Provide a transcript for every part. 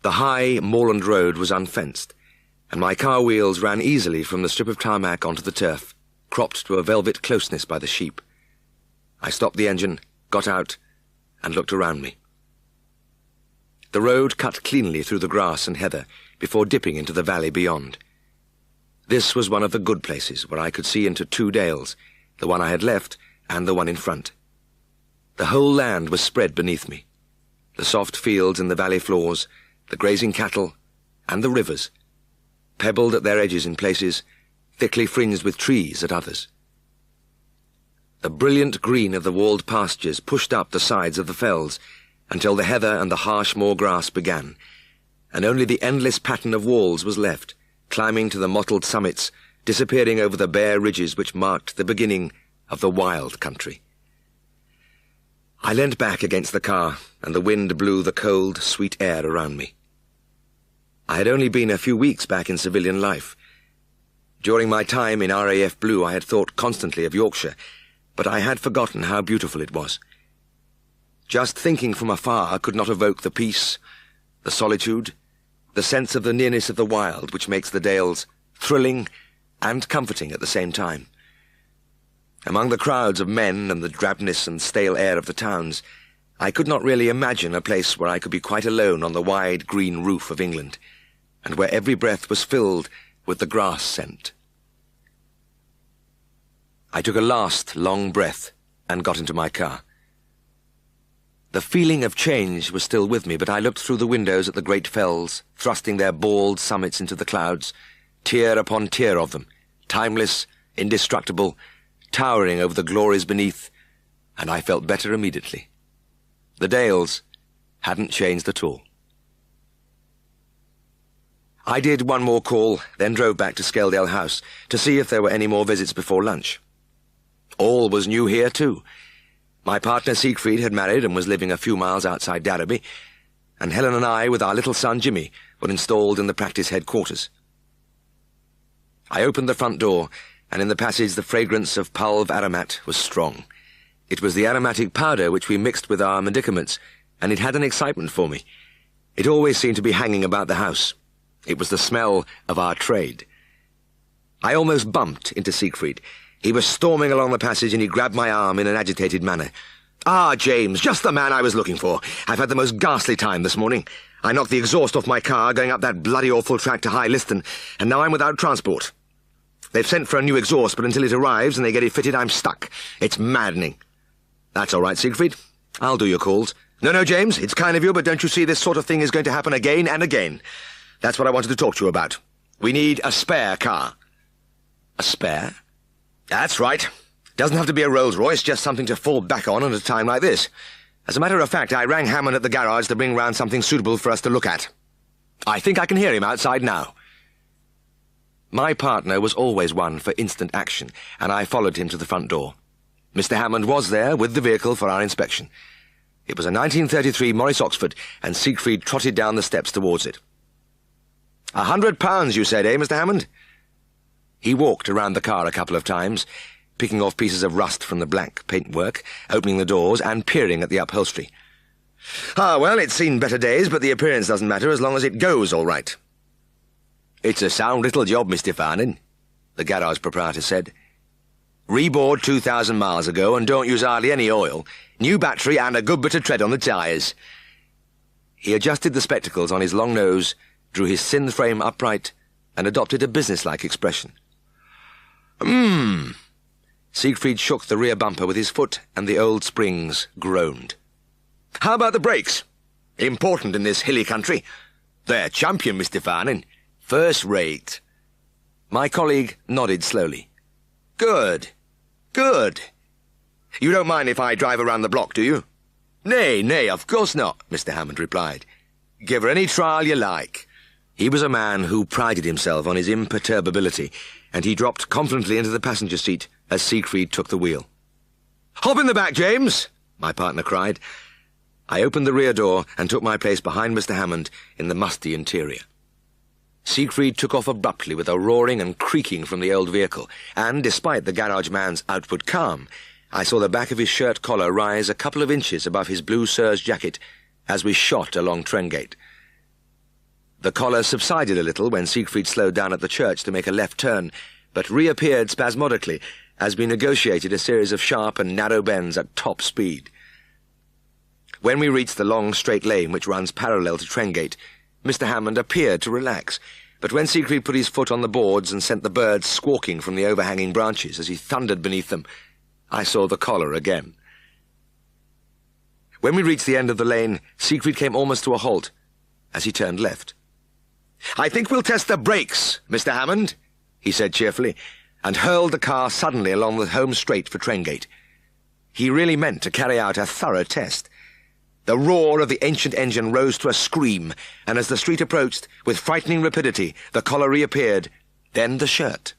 The high, moorland road was unfenced, and my car wheels ran easily from the strip of tarmac onto the turf, cropped to a velvet closeness by the sheep. I stopped the engine, got out, and looked around me. The road cut cleanly through the grass and heather before dipping into the valley beyond. This was one of the good places where I could see into two dales, the one I had left and the one in front. The whole land was spread beneath me. The soft fields in the valley floors, the grazing cattle, and the rivers, pebbled at their edges in places, thickly fringed with trees at others. The brilliant green of the walled pastures pushed up the sides of the fells until the heather and the harsh moor grass began, and only the endless pattern of walls was left, climbing to the mottled summits, disappearing over the bare ridges which marked the beginning of the wild country. I leant back against the car, and the wind blew the cold, sweet air around me. I had only been a few weeks back in civilian life. During my time in RAF Blue I had thought constantly of Yorkshire, but I had forgotten how beautiful it was. Just thinking from afar could not evoke the peace, the solitude, the sense of the nearness of the wild which makes the dales thrilling and comforting at the same time. Among the crowds of men and the drabness and stale air of the towns, I could not really imagine a place where I could be quite alone on the wide green roof of England, and where every breath was filled with the grass scent. I took a last long breath and got into my car. The feeling of change was still with me, but I looked through the windows at the great fells, thrusting their bald summits into the clouds, tier upon tier of them, timeless, indestructible, towering over the glories beneath, and I felt better immediately. The dales hadn't changed at all. I did one more call, then drove back to Scaledale House to see if there were any more visits before lunch. All was new here, too. My partner Siegfried had married and was living a few miles outside Darrowby, and Helen and I, with our little son Jimmy, were installed in the practice headquarters. I opened the front door, and in the passage the fragrance of Pulv aromat was strong. It was the aromatic powder which we mixed with our medicaments, and it had an excitement for me. It always seemed to be hanging about the house. It was the smell of our trade. I almost bumped into Siegfried. He was storming along the passage, and he grabbed my arm in an agitated manner. "Ah, James, just the man I was looking for. I've had the most ghastly time this morning. I knocked the exhaust off my car going up that bloody awful track to High Liston, and now I'm without transport. They've sent for a new exhaust, but until it arrives and they get it fitted, I'm stuck. It's maddening." "That's all right, Siegfried. I'll do your calls." No, James, it's kind of you, but don't you see this sort of thing is going to happen again and again? That's what I wanted to talk to you about. We need a spare car." "A spare?" "That's right. Doesn't have to be a Rolls-Royce, just something to fall back on at a time like this. As a matter of fact, I rang Hammond at the garage to bring round something suitable for us to look at. I think I can hear him outside now." My partner was always one for instant action, and I followed him to the front door. Mr. Hammond was there with the vehicle for our inspection. It was a 1933 Morris Oxford, and Siegfried trotted down the steps towards it. £100, you said, eh, Mr. Hammond?" He walked around the car a couple of times, picking off pieces of rust from the black paintwork, opening the doors, and peering at the upholstery. "Ah, well, it's seen better days, but the appearance doesn't matter as long as it goes all right." "It's a sound little job, Mr. Farnan," the garage proprietor said. "Rebored 2,000 miles ago and don't use hardly any oil. New battery and a good bit of tread on the tyres." He adjusted the spectacles on his long nose, drew his thin frame upright, and adopted a businesslike expression. Siegfried shook the rear bumper with his foot, and the old springs groaned. "How about the brakes? Important in this hilly country. They're champion, Mr. Farnan. First rate." My colleague nodded slowly. Good. You don't mind if I drive around the block, do you?" Nay, of course not," Mr. Hammond replied. "Give her any trial you like." He was a man who prided himself on his imperturbability, and he dropped confidently into the passenger seat as Siegfried took the wheel. "Hop in the back, James," my partner cried. I opened the rear door and took my place behind Mr. Hammond in the musty interior. Siegfried took off abruptly with a roaring and creaking from the old vehicle, and, despite the garage man's outward calm, I saw the back of his shirt collar rise a couple of inches above his blue serge jacket as we shot along Trengate. The collar subsided a little when Siegfried slowed down at the church to make a left turn, but reappeared spasmodically as we negotiated a series of sharp and narrow bends at top speed. When we reached the long straight lane which runs parallel to Trengate, Mr. Hammond appeared to relax, but when Siegfried put his foot on the boards and sent the birds squawking from the overhanging branches as he thundered beneath them, I saw the collar again. When we reached the end of the lane, Siegfried came almost to a halt as he turned left. "I think we'll test the brakes, Mr. Hammond," he said cheerfully, and hurled the car suddenly along the home straight for Trengate. He really meant to carry out a thorough test. The roar of the ancient engine rose to a scream, and as the street approached, with frightening rapidity, the collar reappeared, then the shirt.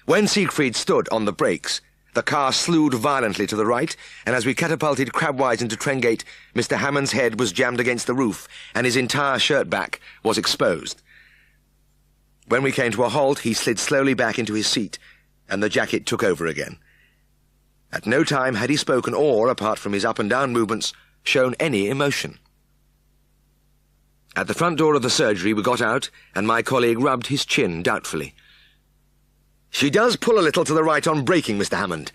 When Siegfried stood on the brakes, the car slewed violently to the right, and as we catapulted crabwise into Trengate, Mr. Hammond's head was jammed against the roof, and his entire shirt back was exposed. When we came to a halt, he slid slowly back into his seat, and the jacket took over again. At no time had he spoken or, apart from his up-and-down movements, shown any emotion. At the front door of the surgery we got out, and my colleague rubbed his chin doubtfully. "She does pull a little to the right on braking, Mr. Hammond.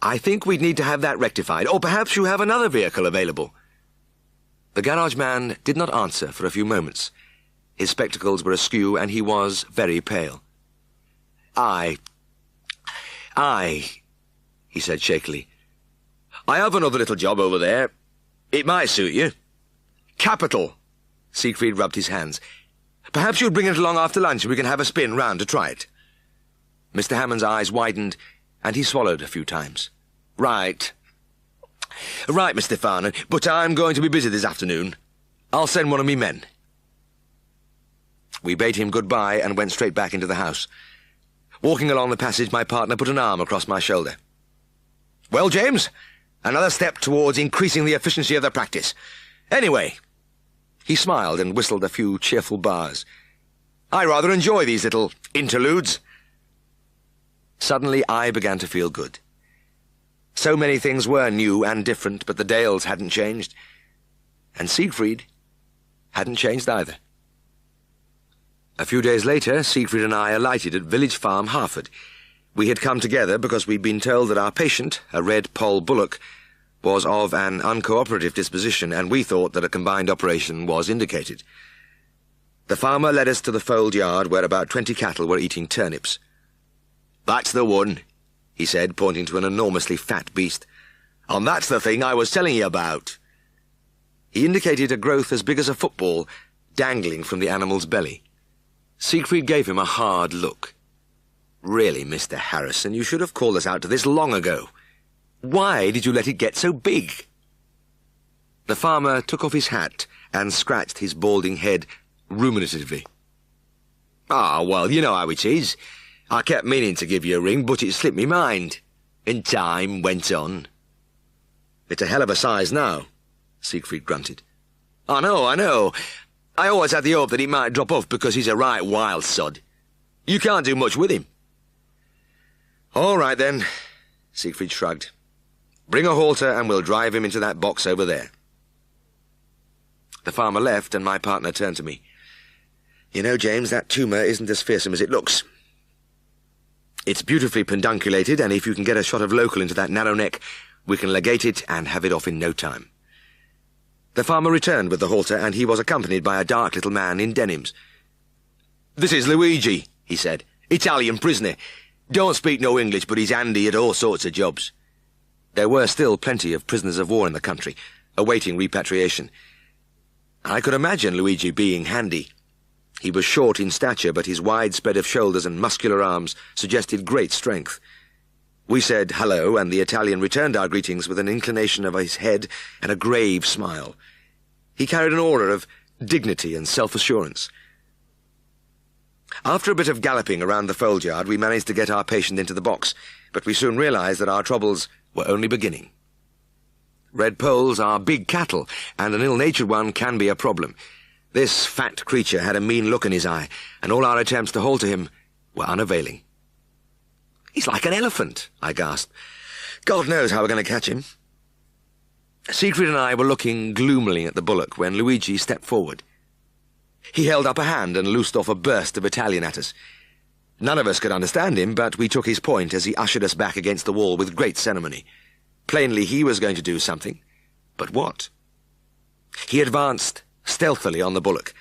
I think we'd need to have that rectified, or perhaps you have another vehicle available." The garage man did not answer for a few moments. His spectacles were askew, and he was very pale. I, he said shakily. "I have another little job over there. It might suit you." "Capital!" Siegfried rubbed his hands. "Perhaps you'll bring it along after lunch and we can have a spin round to try it." Mr. Hammond's eyes widened, and he swallowed a few times. Right, Mr. Farnan, but I'm going to be busy this afternoon. I'll send one of me men." We bade him goodbye and went straight back into the house. Walking along the passage, my partner put an arm across my shoulder. "Well, James, another step towards increasing the efficiency of the practice. Anyway," he smiled and whistled a few cheerful bars, "I rather enjoy these little interludes." Suddenly I began to feel good. So many things were new and different, but the Dales hadn't changed. And Siegfried hadn't changed either. A few days later, Siegfried and I alighted at Village Farm, Harford. We had come together because we'd been told that our patient, a red poll bullock, was of an uncooperative disposition, and we thought that a combined operation was indicated. The farmer led us to the fold yard where about 20 cattle were eating turnips. "That's the one," he said, pointing to an enormously fat beast. "And that's the thing I was telling you about." He indicated a growth as big as a football dangling from the animal's belly. Siegfried gave him a hard look. "Really, Mr. Harrison, you should have called us out to this long ago. Why did you let it get so big?" The farmer took off his hat and scratched his balding head ruminatively. "Ah, well, you know how it is. I kept meaning to give you a ring, but it slipped me mind." And time went on. "It's a hell of a size now," Siegfried grunted. I know. I always had the hope that he might drop off because he's a right wild sod. You can't do much with him." "All right, then," Siegfried shrugged. "Bring a halter and we'll drive him into that box over there." The farmer left, and my partner turned to me. "You know, James, that tumour isn't as fearsome as it looks. It's beautifully pedunculated, and if you can get a shot of local into that narrow neck, we can legate it and have it off in no time." The farmer returned with the halter, and he was accompanied by a dark little man in denims. "This is Luigi," he said. "Italian prisoner. Don't speak no English, but he's handy at all sorts of jobs." There were still plenty of prisoners of war in the country, awaiting repatriation. I could imagine Luigi being handy. He was short in stature, but his wide spread of shoulders and muscular arms suggested great strength. We said hello, and the Italian returned our greetings with an inclination of his head and a grave smile. He carried an aura of dignity and self-assurance. After a bit of galloping around the fold yard, we managed to get our patient into the box, but we soon realized that our troubles were only beginning. Red poles are big cattle, and an ill-natured one can be a problem. This fat creature had a mean look in his eye, and all our attempts to halter him were unavailing. "He's like an elephant," I gasped. "God knows how we're going to catch him." Siegfried and I were looking gloomily at the bullock when Luigi stepped forward. He held up a hand and loosed off a burst of Italian at us. None of us could understand him, but we took his point as he ushered us back against the wall with great ceremony. Plainly he was going to do something. But what? He advanced stealthily on the bullock.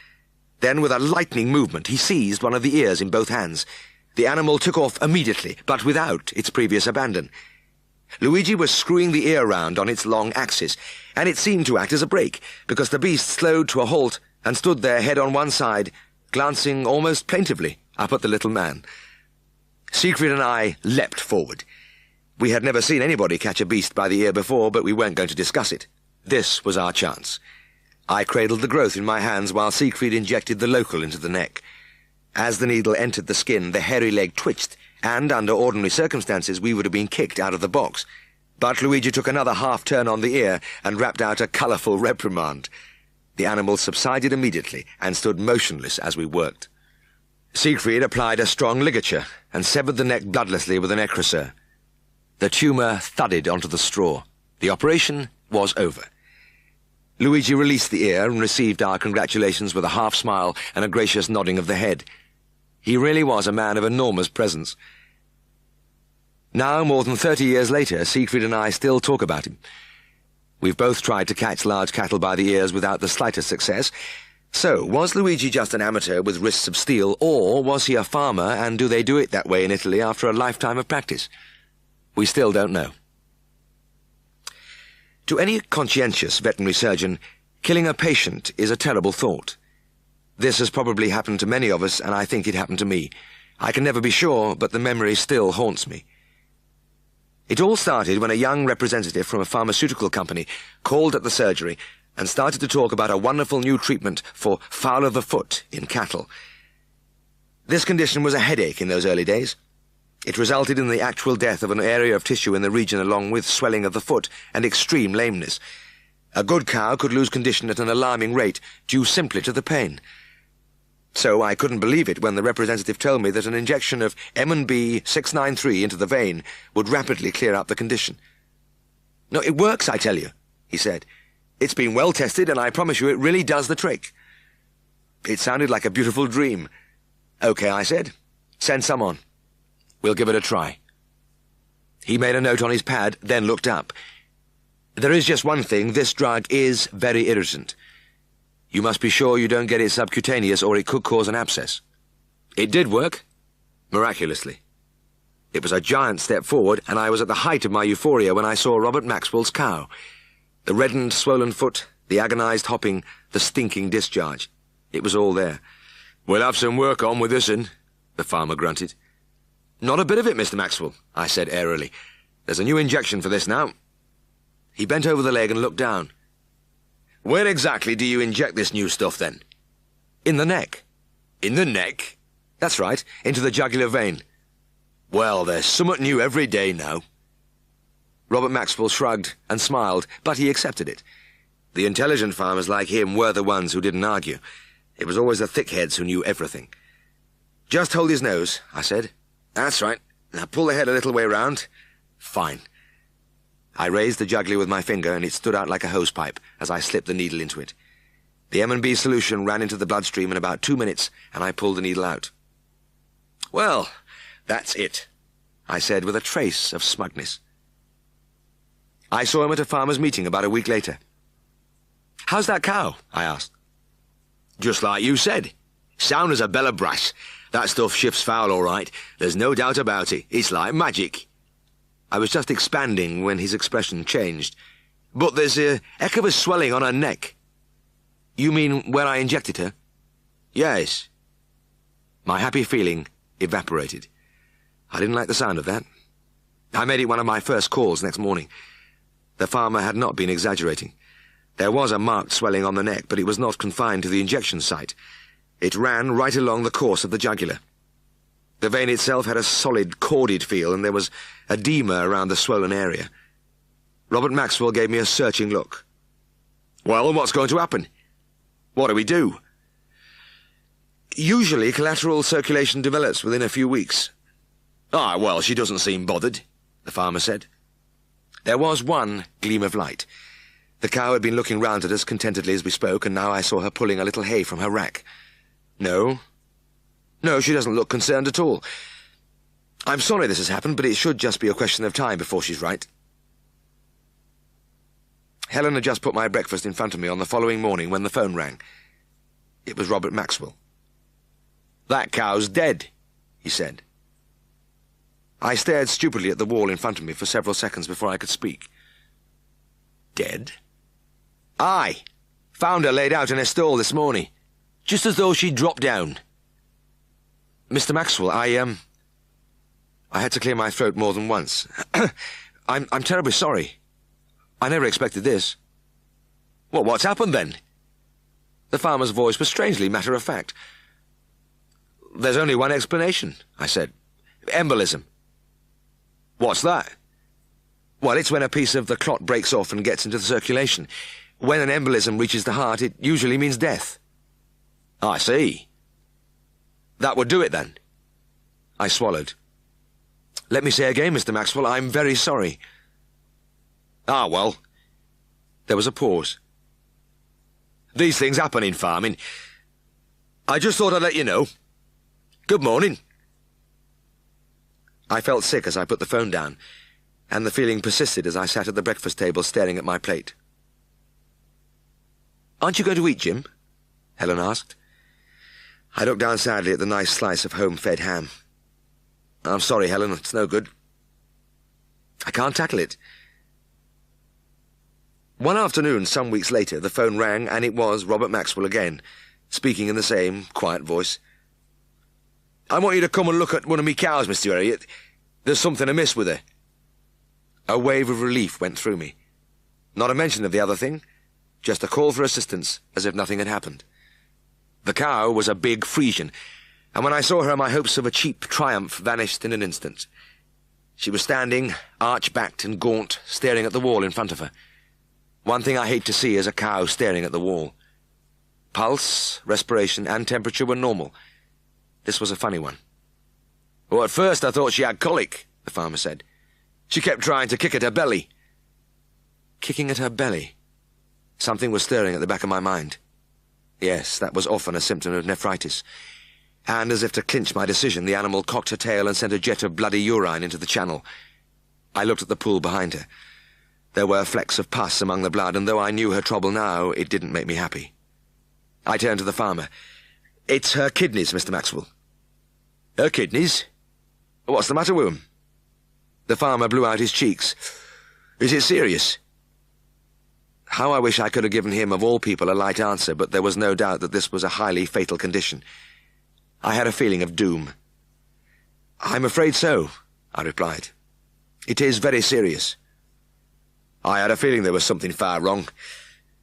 Then, with a lightning movement, he seized one of the ears in both hands. The animal took off immediately, but without its previous abandon. Luigi was screwing the ear round on its long axis, and it seemed to act as a brake, because the beast slowed to a halt and stood there head on one side, glancing almost plaintively up at the little man. Siegfried and I leapt forward. We had never seen anybody catch a beast by the ear before, but we weren't going to discuss it. This was our chance. I cradled the growth in my hands while Siegfried injected the local into the neck. As the needle entered the skin, the hairy leg twitched, and under ordinary circumstances we would have been kicked out of the box. But Luigi took another half-turn on the ear and rapped out a colourful reprimand. The animal subsided immediately and stood motionless as we worked. Siegfried applied a strong ligature and severed the neck bloodlessly with an ecrasur. The tumour thudded onto the straw. The operation was over. Luigi released the ear and received our congratulations with a half-smile and a gracious nodding of the head. He really was a man of enormous presence. Now, more than 30 years later, Siegfried and I still talk about him. We've both tried to catch large cattle by the ears without the slightest success. So, was Luigi just an amateur with wrists of steel, or was he a farmer, and do they do it that way in Italy after a lifetime of practice? We still don't know. To any conscientious veterinary surgeon, killing a patient is a terrible thought. This has probably happened to many of us, and I think it happened to me. I can never be sure, but the memory still haunts me. It all started when a young representative from a pharmaceutical company called at the surgery and started to talk about a wonderful new treatment for foul of the foot in cattle. This condition was a headache in those early days. It resulted in the actual death of an area of tissue in the region, along with swelling of the foot and extreme lameness. A good cow could lose condition at an alarming rate, due simply to the pain. So I couldn't believe it when the representative told me that an injection of M&B 693 into the vein would rapidly clear up the condition. "No, it works, I tell you," he said. "It's been well tested, and I promise you it really does the trick." It sounded like a beautiful dream. "Okay," I said. "Send some on. We'll give it a try." He made a note on his pad, then looked up. "There is just one thing. This drug is very irritant. You must be sure you don't get it subcutaneous, or it could cause an abscess." It did work. Miraculously. It was a giant step forward, and I was at the height of my euphoria when I saw Robert Maxwell's cow. The reddened, swollen foot, the agonized hopping, the stinking discharge. It was all there. "We'll have some work on with this one," the farmer grunted. "Not a bit of it, Mr. Maxwell," I said airily. "There's a new injection for this now." He bent over the leg and looked down. "Where exactly do you inject this new stuff, then?" "In the neck." "In the neck?" "That's right, into the jugular vein." "Well, there's something new every day now." Robert Maxwell shrugged and smiled, but he accepted it. The intelligent farmers like him were the ones who didn't argue. It was always the thickheads who knew everything. "Just hold his nose," I said. "That's right. Now pull the head a little way round." "Fine." I raised the jugular with my finger, and it stood out like a hosepipe as I slipped the needle into it. The M&B solution ran into the bloodstream in about 2 minutes, and I pulled the needle out. "Well, that's it," I said with a trace of smugness. I saw him at a farmers' meeting about a week later. "How's that cow?" I asked. "Just like you said. Sound as a bell of brass. That stuff shifts foul all right. There's no doubt about it. It's like magic." I was just expanding when his expression changed. "But there's a heck of a swelling on her neck." "You mean where I injected her?" "Yes." My happy feeling evaporated. I didn't like the sound of that. I made it one of my first calls next morning. The farmer had not been exaggerating. There was a marked swelling on the neck, but it was not confined to the injection site. It ran right along the course of the jugular. The vein itself had a solid, corded feel, and there was edema around the swollen area. Robert Maxwell gave me a searching look. "Well, what's going to happen? What do we do?" "Usually collateral circulation develops within a few weeks." "Ah, well, she doesn't seem bothered," the farmer said. There was one gleam of light. The cow had been looking round at us contentedly as we spoke, and now I saw her pulling a little hay from her rack. No. No, she doesn't look concerned at all. I'm sorry this has happened, but it should just be a question of time before she's right. Helen had just put my breakfast in front of me on the following morning when the phone rang. It was Robert Maxwell. "That cow's dead," he said. I stared stupidly at the wall in front of me for several seconds before I could speak. "Dead?" "Aye. Found her laid out in her stall this morning, just as though she'd dropped down." "Mr. Maxwell, I had to clear my throat more than once. I'm terribly sorry. I never expected this." "Well, what's happened then?" The farmer's voice was strangely matter-of-fact. "There's only one explanation," I said. "Embolism." "What's that?" "Well, it's when a piece of the clot breaks off and gets into the circulation. When an embolism reaches the heart, it usually means death." "I see. That would do it, then?" I swallowed. "Let me say again, Mr. Maxwell, I'm very sorry." "Ah, well." There was a pause. "These things happen in farming. I just thought I'd let you know. Good morning." I felt sick as I put the phone down, and the feeling persisted as I sat at the breakfast table staring at my plate. "Aren't you going to eat, Jim?" Helen asked. I looked down sadly at the nice slice of home-fed ham. "I'm sorry, Helen, it's no good. I can't tackle it." One afternoon, some weeks later, the phone rang, and it was Robert Maxwell again, speaking in the same quiet voice. "I want you to come and look at one of me cows, Mr. Elliot. There's something amiss with her." A wave of relief went through me. Not a mention of the other thing, just a call for assistance, as if nothing had happened. The cow was a big Frisian, and when I saw her my hopes of a cheap triumph vanished in an instant. She was standing, arch-backed and gaunt, staring at the wall in front of her. One thing I hate to see is a cow staring at the wall. Pulse, respiration, and temperature were normal. This was a funny one. "Well, at first I thought she had colic," the farmer said. "She kept trying to kick at her belly." Kicking at her belly? Something was stirring at the back of my mind. Yes, that was often a symptom of nephritis. And as if to clinch my decision, the animal cocked her tail and sent a jet of bloody urine into the channel. I looked at the pool behind her. There were flecks of pus among the blood, and though I knew her trouble now, it didn't make me happy. I turned to the farmer. "It's her kidneys, Mr. Maxwell." "Her kidneys? What's the matter with them?" The farmer blew out his cheeks. "Is it serious?" How I wish I could have given him, of all people, a light answer, but there was no doubt that this was a highly fatal condition. I had a feeling of doom. "I'm afraid so," I replied. "It is very serious." I had a feeling there was something far wrong.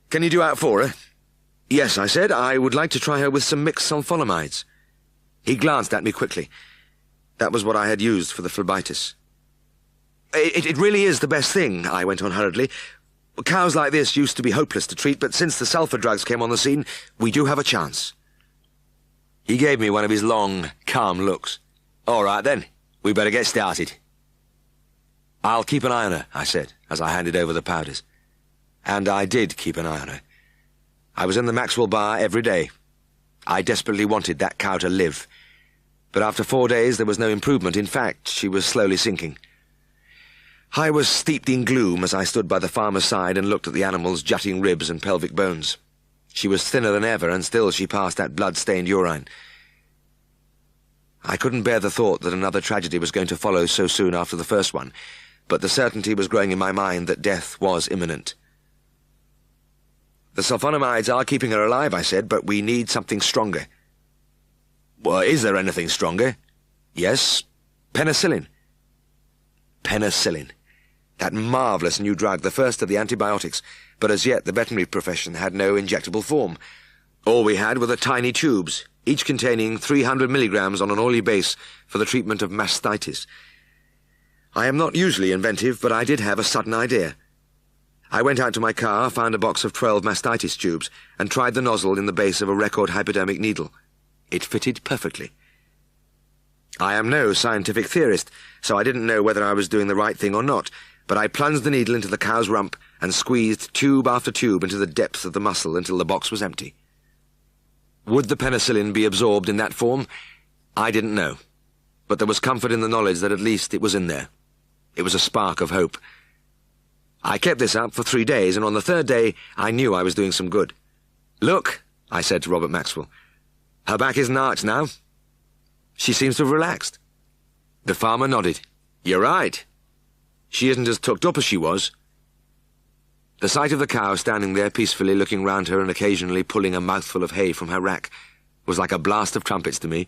"Can you do out for her?" "Yes," I said. "I would like to try her with some mixed sulfonamides." He glanced at me quickly. That was what I had used for the phlebitis. It really is the best thing," I went on hurriedly. "Cows like this used to be hopeless to treat, but since the sulphur drugs came on the scene, we do have a chance." He gave me one of his long, calm looks. "All right, then. We better get started." "I'll keep an eye on her," I said, as I handed over the powders. And I did keep an eye on her. I was in the Maxwell bar every day. I desperately wanted that cow to live. But after 4 days there was no improvement. In fact, she was slowly sinking. I was steeped in gloom as I stood by the farmer's side and looked at the animal's jutting ribs and pelvic bones. She was thinner than ever, and still she passed that blood-stained urine. I couldn't bear the thought that another tragedy was going to follow so soon after the first one, but the certainty was growing in my mind that death was imminent. "The sulfonamides are keeping her alive," I said, "but we need something stronger." "Well, is there anything stronger?" "Yes, penicillin." Penicillin. That marvellous new drug, the first of the antibiotics, but as yet the veterinary profession had no injectable form. All we had were the tiny tubes, each containing 300 milligrams on an oily base for the treatment of mastitis. I am not usually inventive, but I did have a sudden idea. I went out to my car, found a box of 12 mastitis tubes, and tried the nozzle in the base of a record hypodermic needle. It fitted perfectly. I am no scientific theorist, so I didn't know whether I was doing the right thing or not, but I plunged the needle into the cow's rump and squeezed tube after tube into the depths of the muscle until the box was empty. Would the penicillin be absorbed in that form? I didn't know, but there was comfort in the knowledge that at least it was in there. It was a spark of hope. I kept this up for 3 days, and on the third day I knew I was doing some good. "Look," I said to Robert Maxwell. "Her back isn't arched now. She seems to have relaxed." The farmer nodded. "You're right. She isn't as tucked up as she was." The sight of the cow standing there peacefully looking round her and occasionally pulling a mouthful of hay from her rack was like a blast of trumpets to me.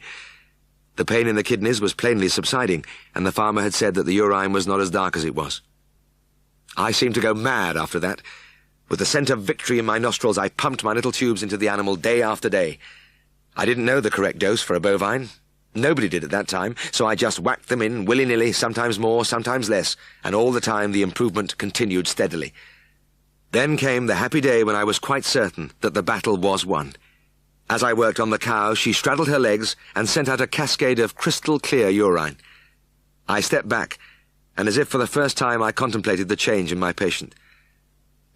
The pain in the kidneys was plainly subsiding, and the farmer had said that the urine was not as dark as it was. I seemed to go mad after that. With the scent of victory in my nostrils, I pumped my little tubes into the animal day after day. I didn't know the correct dose for a bovine. Nobody did at that time, so I just whacked them in willy-nilly, sometimes more, sometimes less, and all the time the improvement continued steadily. Then came the happy day when I was quite certain that the battle was won. As I worked on the cow, she straddled her legs and sent out a cascade of crystal-clear urine. I stepped back, and as if for the first time I contemplated the change in my patient.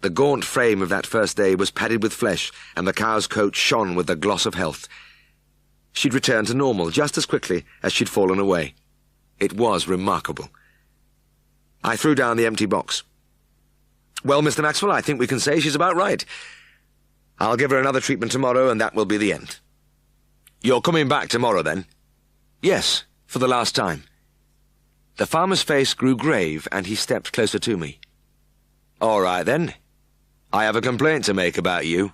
The gaunt frame of that first day was padded with flesh, and the cow's coat shone with the gloss of health. She'd returned to normal just as quickly as she'd fallen away. It was remarkable. I threw down the empty box. "Well, Mr. Maxwell, I think we can say she's about right. I'll give her another treatment tomorrow, and that will be the end." "You're coming back tomorrow, then?" "Yes, for the last time." The farmer's face grew grave, and he stepped closer to me. "All right, then. I have a complaint to make about you."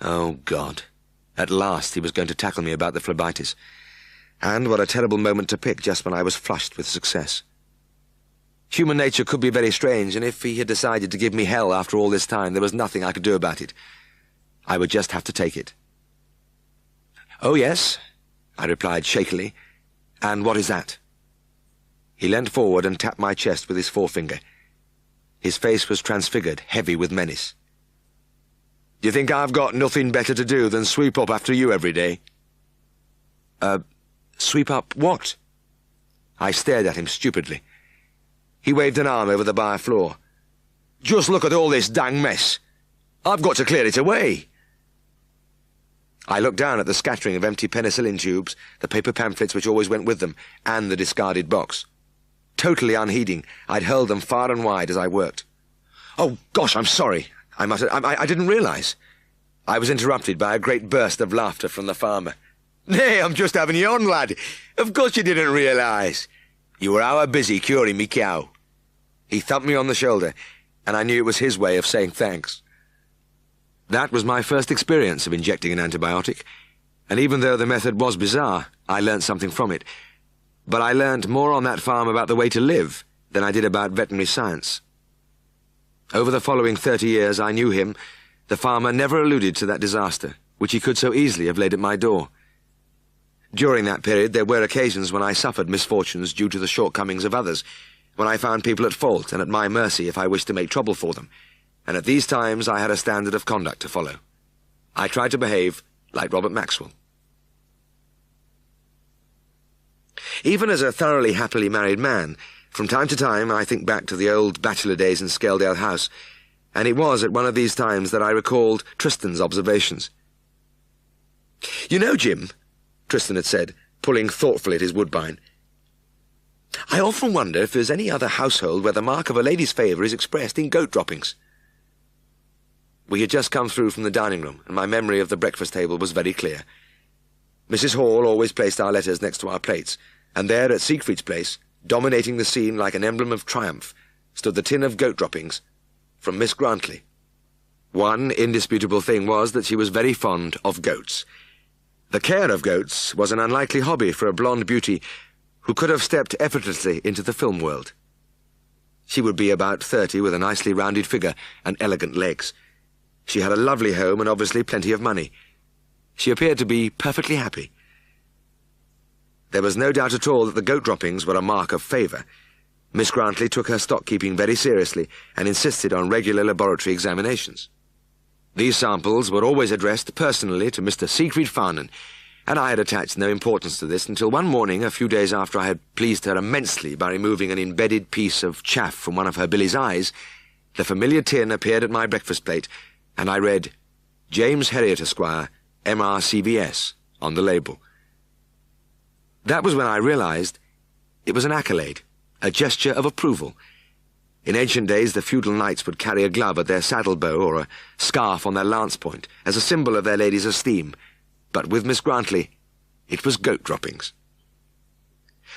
Oh, God. At last he was going to tackle me about the phlebitis. And what a terrible moment to pick just when I was flushed with success. Human nature could be very strange, and if he had decided to give me hell after all this time, there was nothing I could do about it. I would just have to take it. "Oh, yes," I replied shakily. "And what is that?" He leant forward and tapped my chest with his forefinger. His face was transfigured, heavy with menace. "Do you think I've got nothing better to do than sweep up after you every day?" Sweep up what?" I stared at him stupidly. He waved an arm over the bar floor. "Just look at all this dang mess. I've got to clear it away." I looked down at the scattering of empty penicillin tubes, the paper pamphlets which always went with them, and the discarded box. Totally unheeding, I'd hurled them far and wide as I worked. "Oh, gosh, I'm sorry," I muttered. I didn't realize." I was interrupted by a great burst of laughter from the farmer. "Nay, I'm just having you on, lad. Of course you didn't realize. You were hour busy curing me cow." He thumped me on the shoulder, and I knew it was his way of saying thanks. That was my first experience of injecting an antibiotic, and even though the method was bizarre, I learnt something from it. But I learnt more on that farm about the way to live than I did about veterinary science. Over the following 30 years I knew him, the farmer never alluded to that disaster, which he could so easily have laid at my door. During that period there were occasions when I suffered misfortunes due to the shortcomings of others, when I found people at fault and at my mercy if I wished to make trouble for them, and at these times I had a standard of conduct to follow. I tried to behave like Robert Maxwell. Even as a thoroughly happily married man, from time to time I think back to the old bachelor days in Scaledale House, and it was at one of these times that I recalled Tristan's observations. "You know, Jim," Tristan had said, pulling thoughtfully at his woodbine, "I often wonder if there's any other household where the mark of a lady's favour is expressed in goat droppings." We had just come through from the dining room, and my memory of the breakfast table was very clear. Mrs. Hall always placed our letters next to our plates, and there at Siegfried's place, dominating the scene like an emblem of triumph, stood the tin of goat droppings from Miss Grantley. One indisputable thing was that she was very fond of goats. The care of goats was an unlikely hobby for a blonde beauty who could have stepped effortlessly into the film world. She would be about 30 with a nicely rounded figure and elegant legs. She had a lovely home and obviously plenty of money. She appeared to be perfectly happy. There was no doubt at all that the goat droppings were a mark of favour. Miss Grantley took her stock-keeping very seriously and insisted on regular laboratory examinations. These samples were always addressed personally to Mr. Siegfried Farnan, and I had attached no importance to this until one morning, a few days after I had pleased her immensely by removing an embedded piece of chaff from one of her Billy's eyes, the familiar tin appeared at my breakfast plate, and I read, "James Herriot, Esquire, MRCVS on the label. That was when I realized it was an accolade, a gesture of approval. In ancient days, the feudal knights would carry a glove at their saddle bow or a scarf on their lance point as a symbol of their lady's esteem. But with Miss Grantley, it was goat droppings.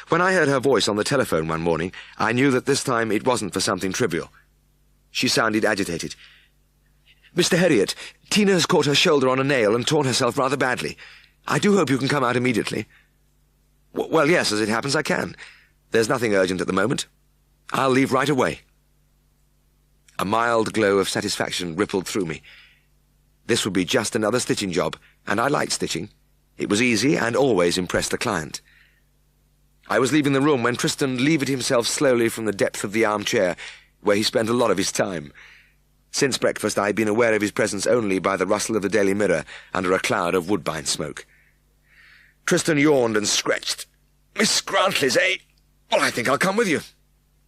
When I heard her voice on the telephone one morning, I knew that this time it wasn't for something trivial. She sounded agitated. "Mr. Herriot, Tina has caught her shoulder on a nail and torn herself rather badly. I do hope you can come out immediately." Well, yes, as it happens, I can. There's nothing urgent at the moment. I'll leave right away." A mild glow of satisfaction rippled through me. This would be just another stitching job, and I liked stitching. It was easy and always impressed the client. I was leaving the room when Tristan levered himself slowly from the depth of the armchair, where he spent a lot of his time. Since breakfast I had been aware of his presence only by the rustle of the Daily Mirror under a cloud of woodbine smoke. Tristan yawned and scratched. "Miss Grantley's, eh? Well, I think I'll come with you.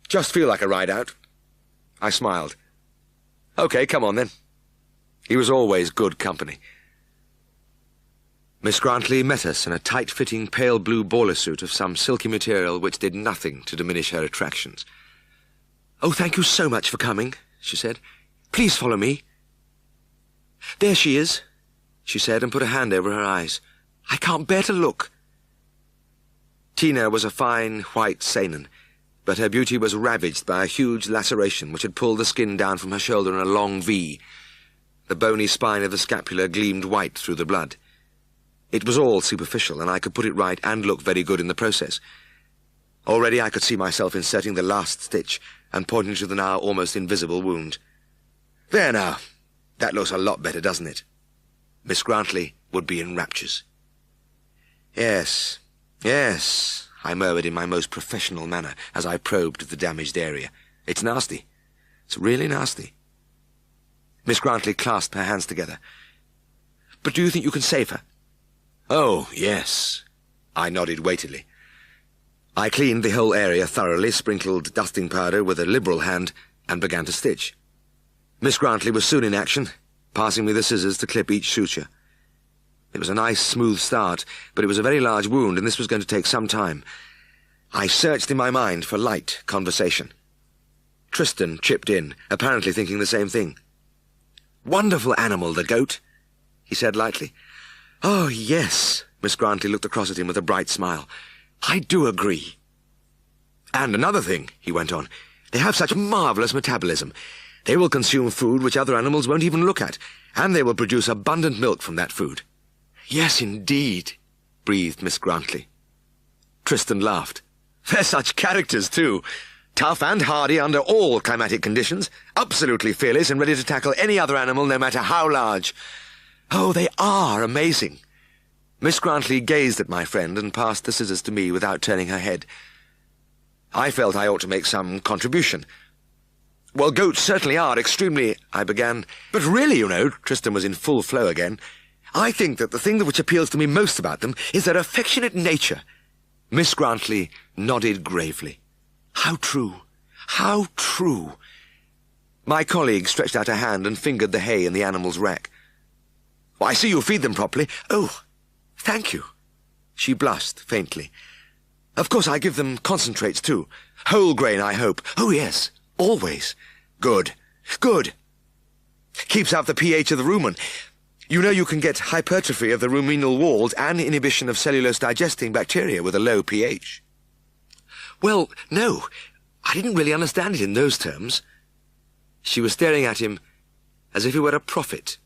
Just feel like a ride out." I smiled. "Okay, come on then." He was always good company. Miss Grantley met us in a tight-fitting pale blue bowler suit of some silky material which did nothing to diminish her attractions. "Oh, thank you so much for coming," she said. "Please follow me." "There she is," she said, and put a hand over her eyes. "I can't bear to look." Tina was a fine, white seinen, but her beauty was ravaged by a huge laceration which had pulled the skin down from her shoulder in a long V. The bony spine of the scapula gleamed white through the blood. It was all superficial, and I could put it right and look very good in the process. Already I could see myself inserting the last stitch and pointing to the now almost invisible wound. "There now, that looks a lot better, doesn't it?" Miss Grantley would be in raptures. Yes, I murmured in my most professional manner as I probed the damaged area. "It's nasty. It's really nasty." Miss Grantley clasped her hands together. "But do you think you can save her?" "Oh, yes." I nodded weightily. I cleaned the whole area thoroughly, sprinkled dusting powder with a liberal hand, and began to stitch. Miss Grantley was soon in action, passing me the scissors to clip each suture. It was a nice, smooth start, but it was a very large wound, and this was going to take some time. I searched in my mind for light conversation. Tristan chipped in, apparently thinking the same thing. "Wonderful animal, the goat," he said lightly. "Oh, yes," Miss Grantley looked across at him with a bright smile. "I do agree." "And another thing," he went on, "they have such marvellous metabolism. They will consume food which other animals won't even look at, and they will produce abundant milk from that food." "Yes, indeed," breathed Miss Grantley. Tristan laughed. "They're such characters, too. Tough and hardy under all climatic conditions, absolutely fearless and ready to tackle any other animal, no matter how large. Oh, they are amazing." Miss Grantley gazed at my friend and passed the scissors to me without turning her head. I felt I ought to make some contribution. "Well, goats certainly are extremely—" I began. "But really, you know," Tristan was in full flow again, "I think that the thing which appeals to me most about them is their affectionate nature." Miss Grantley nodded gravely. "How true! How true!" My colleague stretched out a hand and fingered the hay in the animal's rack. "I see you feed them properly." "Oh, thank you." She blushed faintly. "Of course I give them concentrates too. Whole grain, I hope." "Oh, yes, always." "Good, good. Keeps out the pH of the rumen. You know you can get hypertrophy of the ruminal walls and inhibition of cellulose-digesting bacteria with a low pH." "Well, no, I didn't really understand it in those terms." She was staring at him as if he were a prophet.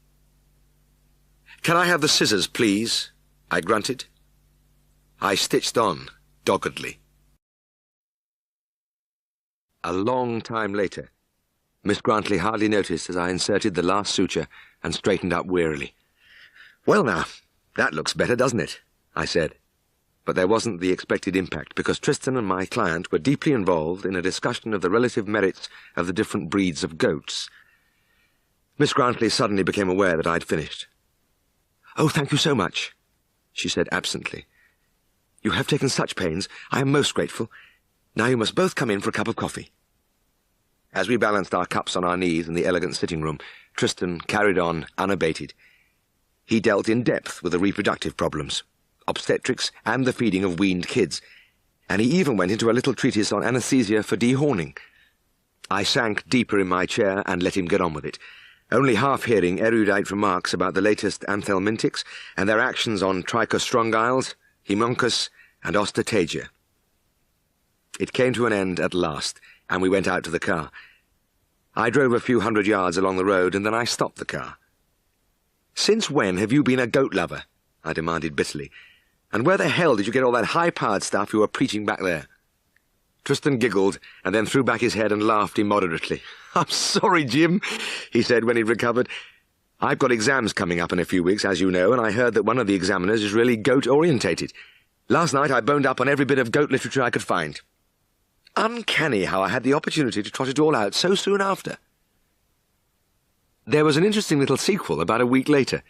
"Can I have the scissors, please?" I grunted. I stitched on, doggedly. A long time later, Miss Grantley hardly noticed as I inserted the last suture and straightened up wearily. "Well now, that looks better, doesn't it?" I said. But there wasn't the expected impact, because Tristan and my client were deeply involved in a discussion of the relative merits of the different breeds of goats. Miss Grantley suddenly became aware that I'd finished. "Oh, thank you so much," she said absently. "You have taken such pains. I am most grateful. Now you must both come in for a cup of coffee." As we balanced our cups on our knees in the elegant sitting room, Tristan carried on unabated. He dealt in depth with the reproductive problems, obstetrics and the feeding of weaned kids, and he even went into a little treatise on anaesthesia for dehorning. I sank deeper in my chair and let him get on with it, only half hearing erudite remarks about the latest anthelmintics and their actions on trichostrongyles, Haemonchus, and Ostatagia. It came to an end at last, and we went out to the car. I drove a few 100 yards along the road, and then I stopped the car. "Since when have you been a goat lover?" I demanded bitterly. "And where the hell did you get all that high-powered stuff you were preaching back there?" Tristan giggled and then threw back his head and laughed immoderately. "I'm sorry, Jim," he said when he'd recovered. "I've got exams coming up in a few weeks, as you know, and I heard that one of the examiners is really goat-orientated. Last night I boned up on every bit of goat literature I could find. Uncanny how I had the opportunity to trot it all out so soon after." There was an interesting little sequel about a week later.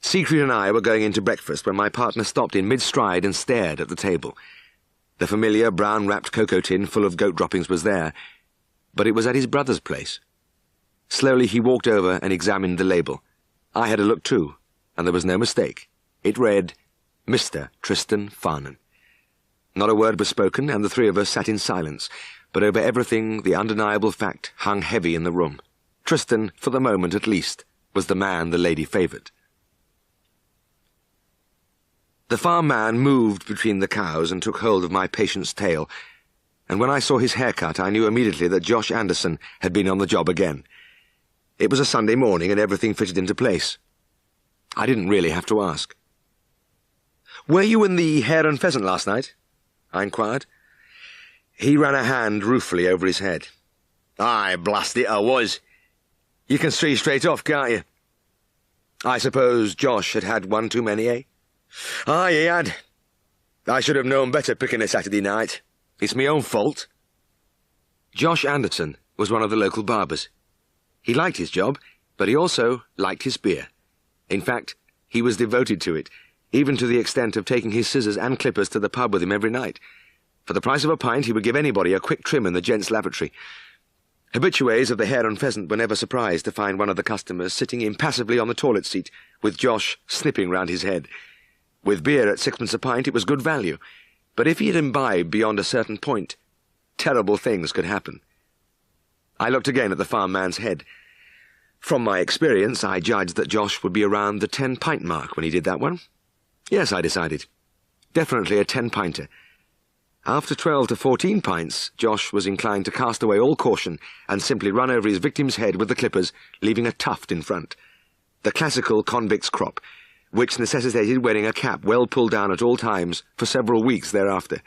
Siegfried and I were going in to breakfast when my partner stopped in mid-stride and stared at the table. The familiar brown-wrapped cocoa tin full of goat droppings was there, but it was at his brother's place. Slowly he walked over and examined the label. I had a look too, and there was no mistake. It read, Mr. Tristan Farnan. Not a word was spoken, and the three of us sat in silence, but over everything the undeniable fact hung heavy in the room. Tristan, for the moment at least, was the man the lady favoured. The farm man moved between the cows and took hold of my patient's tail, and when I saw his haircut I knew immediately that Josh Anderson had been on the job again. It was a Sunday morning and everything fitted into place. I didn't really have to ask. "Were you in the Hare and Pheasant last night?" I inquired. He ran a hand ruefully over his head. "Aye, blast it, I was. You can see straight off, can't you?" "I suppose Josh had had one too many, eh?" "Aye, he had. I should have known better picking a Saturday night. It's my own fault." Josh Anderson was one of the local barbers. He liked his job, but he also liked his beer. In fact, he was devoted to it, even to the extent of taking his scissors and clippers to the pub with him every night. For the price of a pint, he would give anybody a quick trim in the gents' lavatory. Habitués of the Hare and Pheasant were never surprised to find one of the customers sitting impassively on the toilet seat, with Josh snipping round his head. With beer at 6pence a pint, it was good value, but if he had imbibed beyond a certain point, terrible things could happen. I looked again at the farm man's head. From my experience, I judged that Josh would be around the 10-pint mark when he did that one. Yes, I decided. Definitely a 10-pinter. After 12 to 14 pints, Josh was inclined to cast away all caution and simply run over his victim's head with the clippers, leaving a tuft in front. The classical convict's crop, which necessitated wearing a cap well pulled down at all times for several weeks thereafter.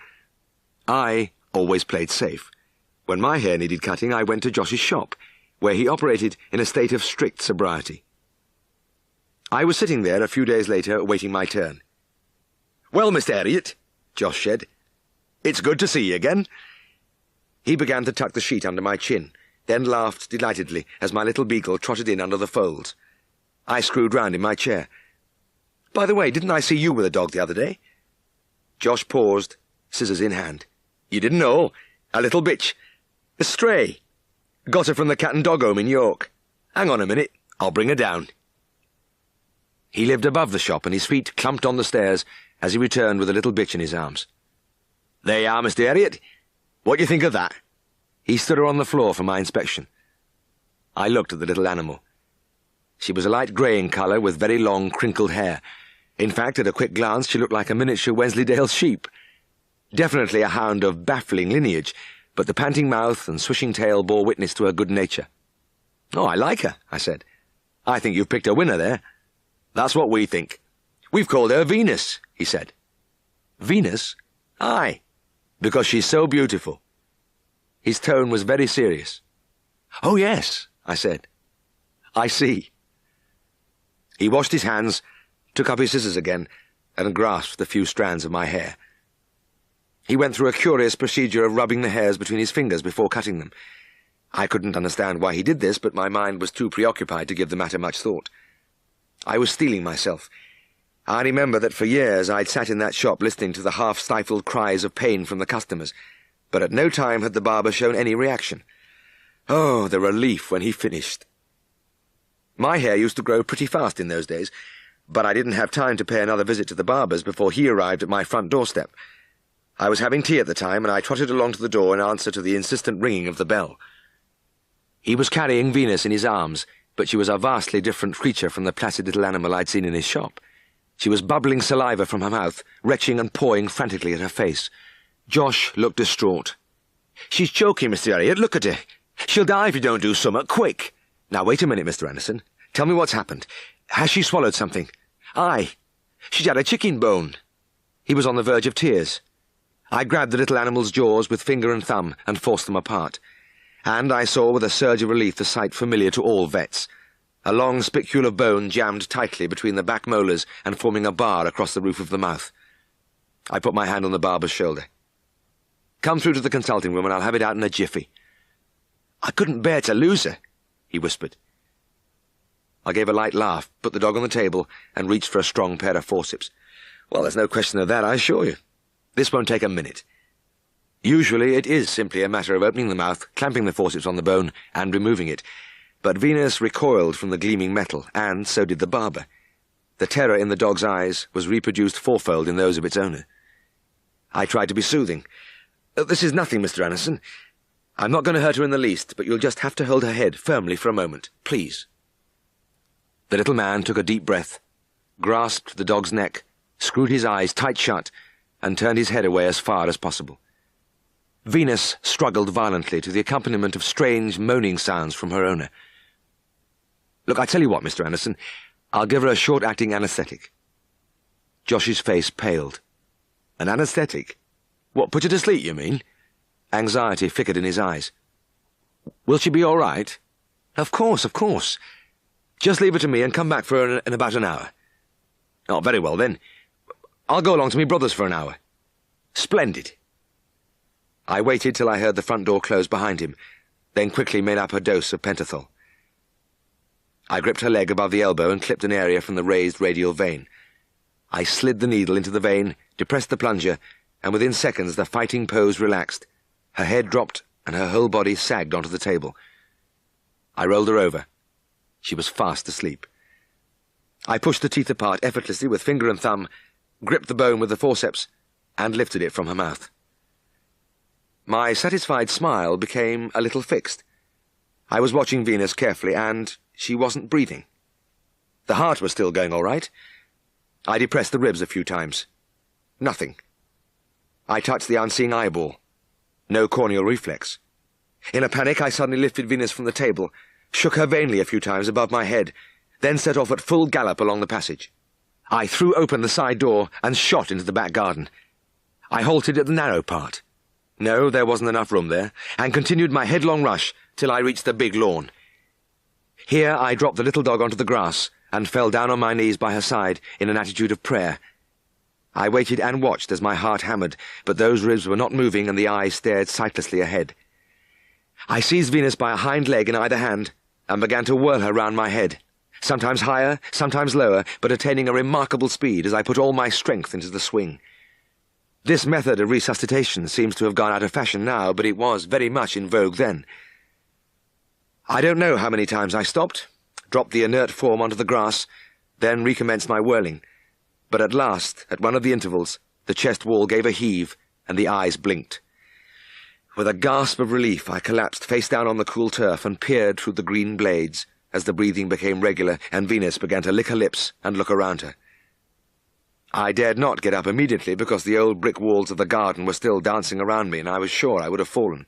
I always played safe. When my hair needed cutting, I went to Josh's shop, where he operated in a state of strict sobriety. I was sitting there a few days later, waiting my turn. "Well, Mr. Harriet," Josh said, "it's good to see you again." He began to tuck the sheet under my chin, then laughed delightedly as my little beagle trotted in under the folds. I screwed round in my chair. "By the way, didn't I see you with a dog the other day?" Josh paused, scissors in hand. "You didn't know? A little bitch. A stray. Got her from the Cat and Dog Home in York. Hang on a minute, I'll bring her down." He lived above the shop, and his feet clumped on the stairs as he returned with a little bitch in his arms. "There you are, Mr. Harriet. What do you think of that?" He stood her on the floor for my inspection. I looked at the little animal. She was a light grey in colour with very long, crinkled hair. In fact, at a quick glance, she looked like a miniature Wensleydale sheep. Definitely a hound of baffling lineage, but the panting mouth and swishing tail bore witness to her good nature. "Oh, I like her," I said. "I think you've picked a winner there." "That's what we think. We've called her Venus," he said. "Venus?" "Aye, because she's so beautiful." His tone was very serious. "Oh, yes," I said. "I see." He washed his hands, took up his scissors again, and grasped a few strands of my hair. He went through a curious procedure of rubbing the hairs between his fingers before cutting them. I couldn't understand why he did this, but my mind was too preoccupied to give the matter much thought. I was steeling myself. I remember that for years I'd sat in that shop listening to the half-stifled cries of pain from the customers, but at no time had the barber shown any reaction. Oh, the relief when he finished. My hair used to grow pretty fast in those days. But I didn't have time to pay another visit to the barber's before he arrived at my front doorstep. I was having tea at the time, and I trotted along to the door in answer to the insistent ringing of the bell. He was carrying Venus in his arms, but she was a vastly different creature from the placid little animal I'd seen in his shop. She was bubbling saliva from her mouth, retching and pawing frantically at her face. Josh looked distraught. "She's choking, Mr. Elliot. Look at her. She'll die if you don't do something. Quick!" "Now, wait a minute, Mr. Anderson. Tell me what's happened. Has she swallowed something?" "Aye. She's had a chicken bone." He was on the verge of tears. I grabbed the little animal's jaws with finger and thumb and forced them apart. And I saw with a surge of relief the sight familiar to all vets. A long spicule of bone jammed tightly between the back molars and forming a bar across the roof of the mouth. I put my hand on the barber's shoulder. "Come through to the consulting room and I'll have it out in a jiffy." "I couldn't bear to lose her," he whispered. I gave a light laugh, put the dog on the table, and reached for a strong pair of forceps. "Well, there's no question of that, I assure you. This won't take a minute." Usually it is simply a matter of opening the mouth, clamping the forceps on the bone, and removing it. But Venus recoiled from the gleaming metal, and so did the barber. The terror in the dog's eyes was reproduced fourfold in those of its owner. I tried to be soothing. "This is nothing, Mr. Anderson. I'm not going to hurt her in the least, but you'll just have to hold her head firmly for a moment, please." The little man took a deep breath, grasped the dog's neck, screwed his eyes tight shut, and turned his head away as far as possible. Venus struggled violently to the accompaniment of strange moaning sounds from her owner. "Look, I tell you what, Mr. Anderson, I'll give her a short-acting anaesthetic." Josh's face paled. "An anaesthetic? What, put her to sleep, you mean?" Anxiety flickered in his eyes. "Will she be all right?" Of course. Just leave her to me and come back for her in about an hour." "Oh, very well, then. I'll go along to me brother's for an hour." "Splendid." I waited till I heard the front door close behind him, then quickly made up her dose of pentothal. I gripped her leg above the elbow and clipped an area from the raised radial vein. I slid the needle into the vein, depressed the plunger, and within seconds the fighting pose relaxed. Her head dropped, and her whole body sagged onto the table. I rolled her over. She was fast asleep. I pushed the teeth apart effortlessly with finger and thumb, gripped the bone with the forceps, and lifted it from her mouth. My satisfied smile became a little fixed. I was watching Venus carefully, and she wasn't breathing. The heart was still going all right. I depressed the ribs a few times. Nothing. I touched the unseeing eyeball. No corneal reflex. In a panic, I suddenly lifted Venus from the table, shook her vainly a few times above my head, then set off at full gallop along the passage. I threw open the side door and shot into the back garden. I halted at the narrow part. No, there wasn't enough room there, and continued my headlong rush till I reached the big lawn. Here I dropped the little dog onto the grass and fell down on my knees by her side in an attitude of prayer. I waited and watched as my heart hammered, but those ribs were not moving and the eyes stared sightlessly ahead. I seized Venus by a hind leg in either hand and began to whirl her round my head, sometimes higher, sometimes lower, but attaining a remarkable speed as I put all my strength into the swing. This method of resuscitation seems to have gone out of fashion now, but it was very much in vogue then. I don't know how many times I stopped, dropped the inert form onto the grass, then recommenced my whirling. But at last, at one of the intervals, the chest wall gave a heave, and the eyes blinked. With a gasp of relief, I collapsed face down on the cool turf and peered through the green blades as the breathing became regular and Venus began to lick her lips and look around her. I dared not get up immediately because the old brick walls of the garden were still dancing around me, and I was sure I would have fallen.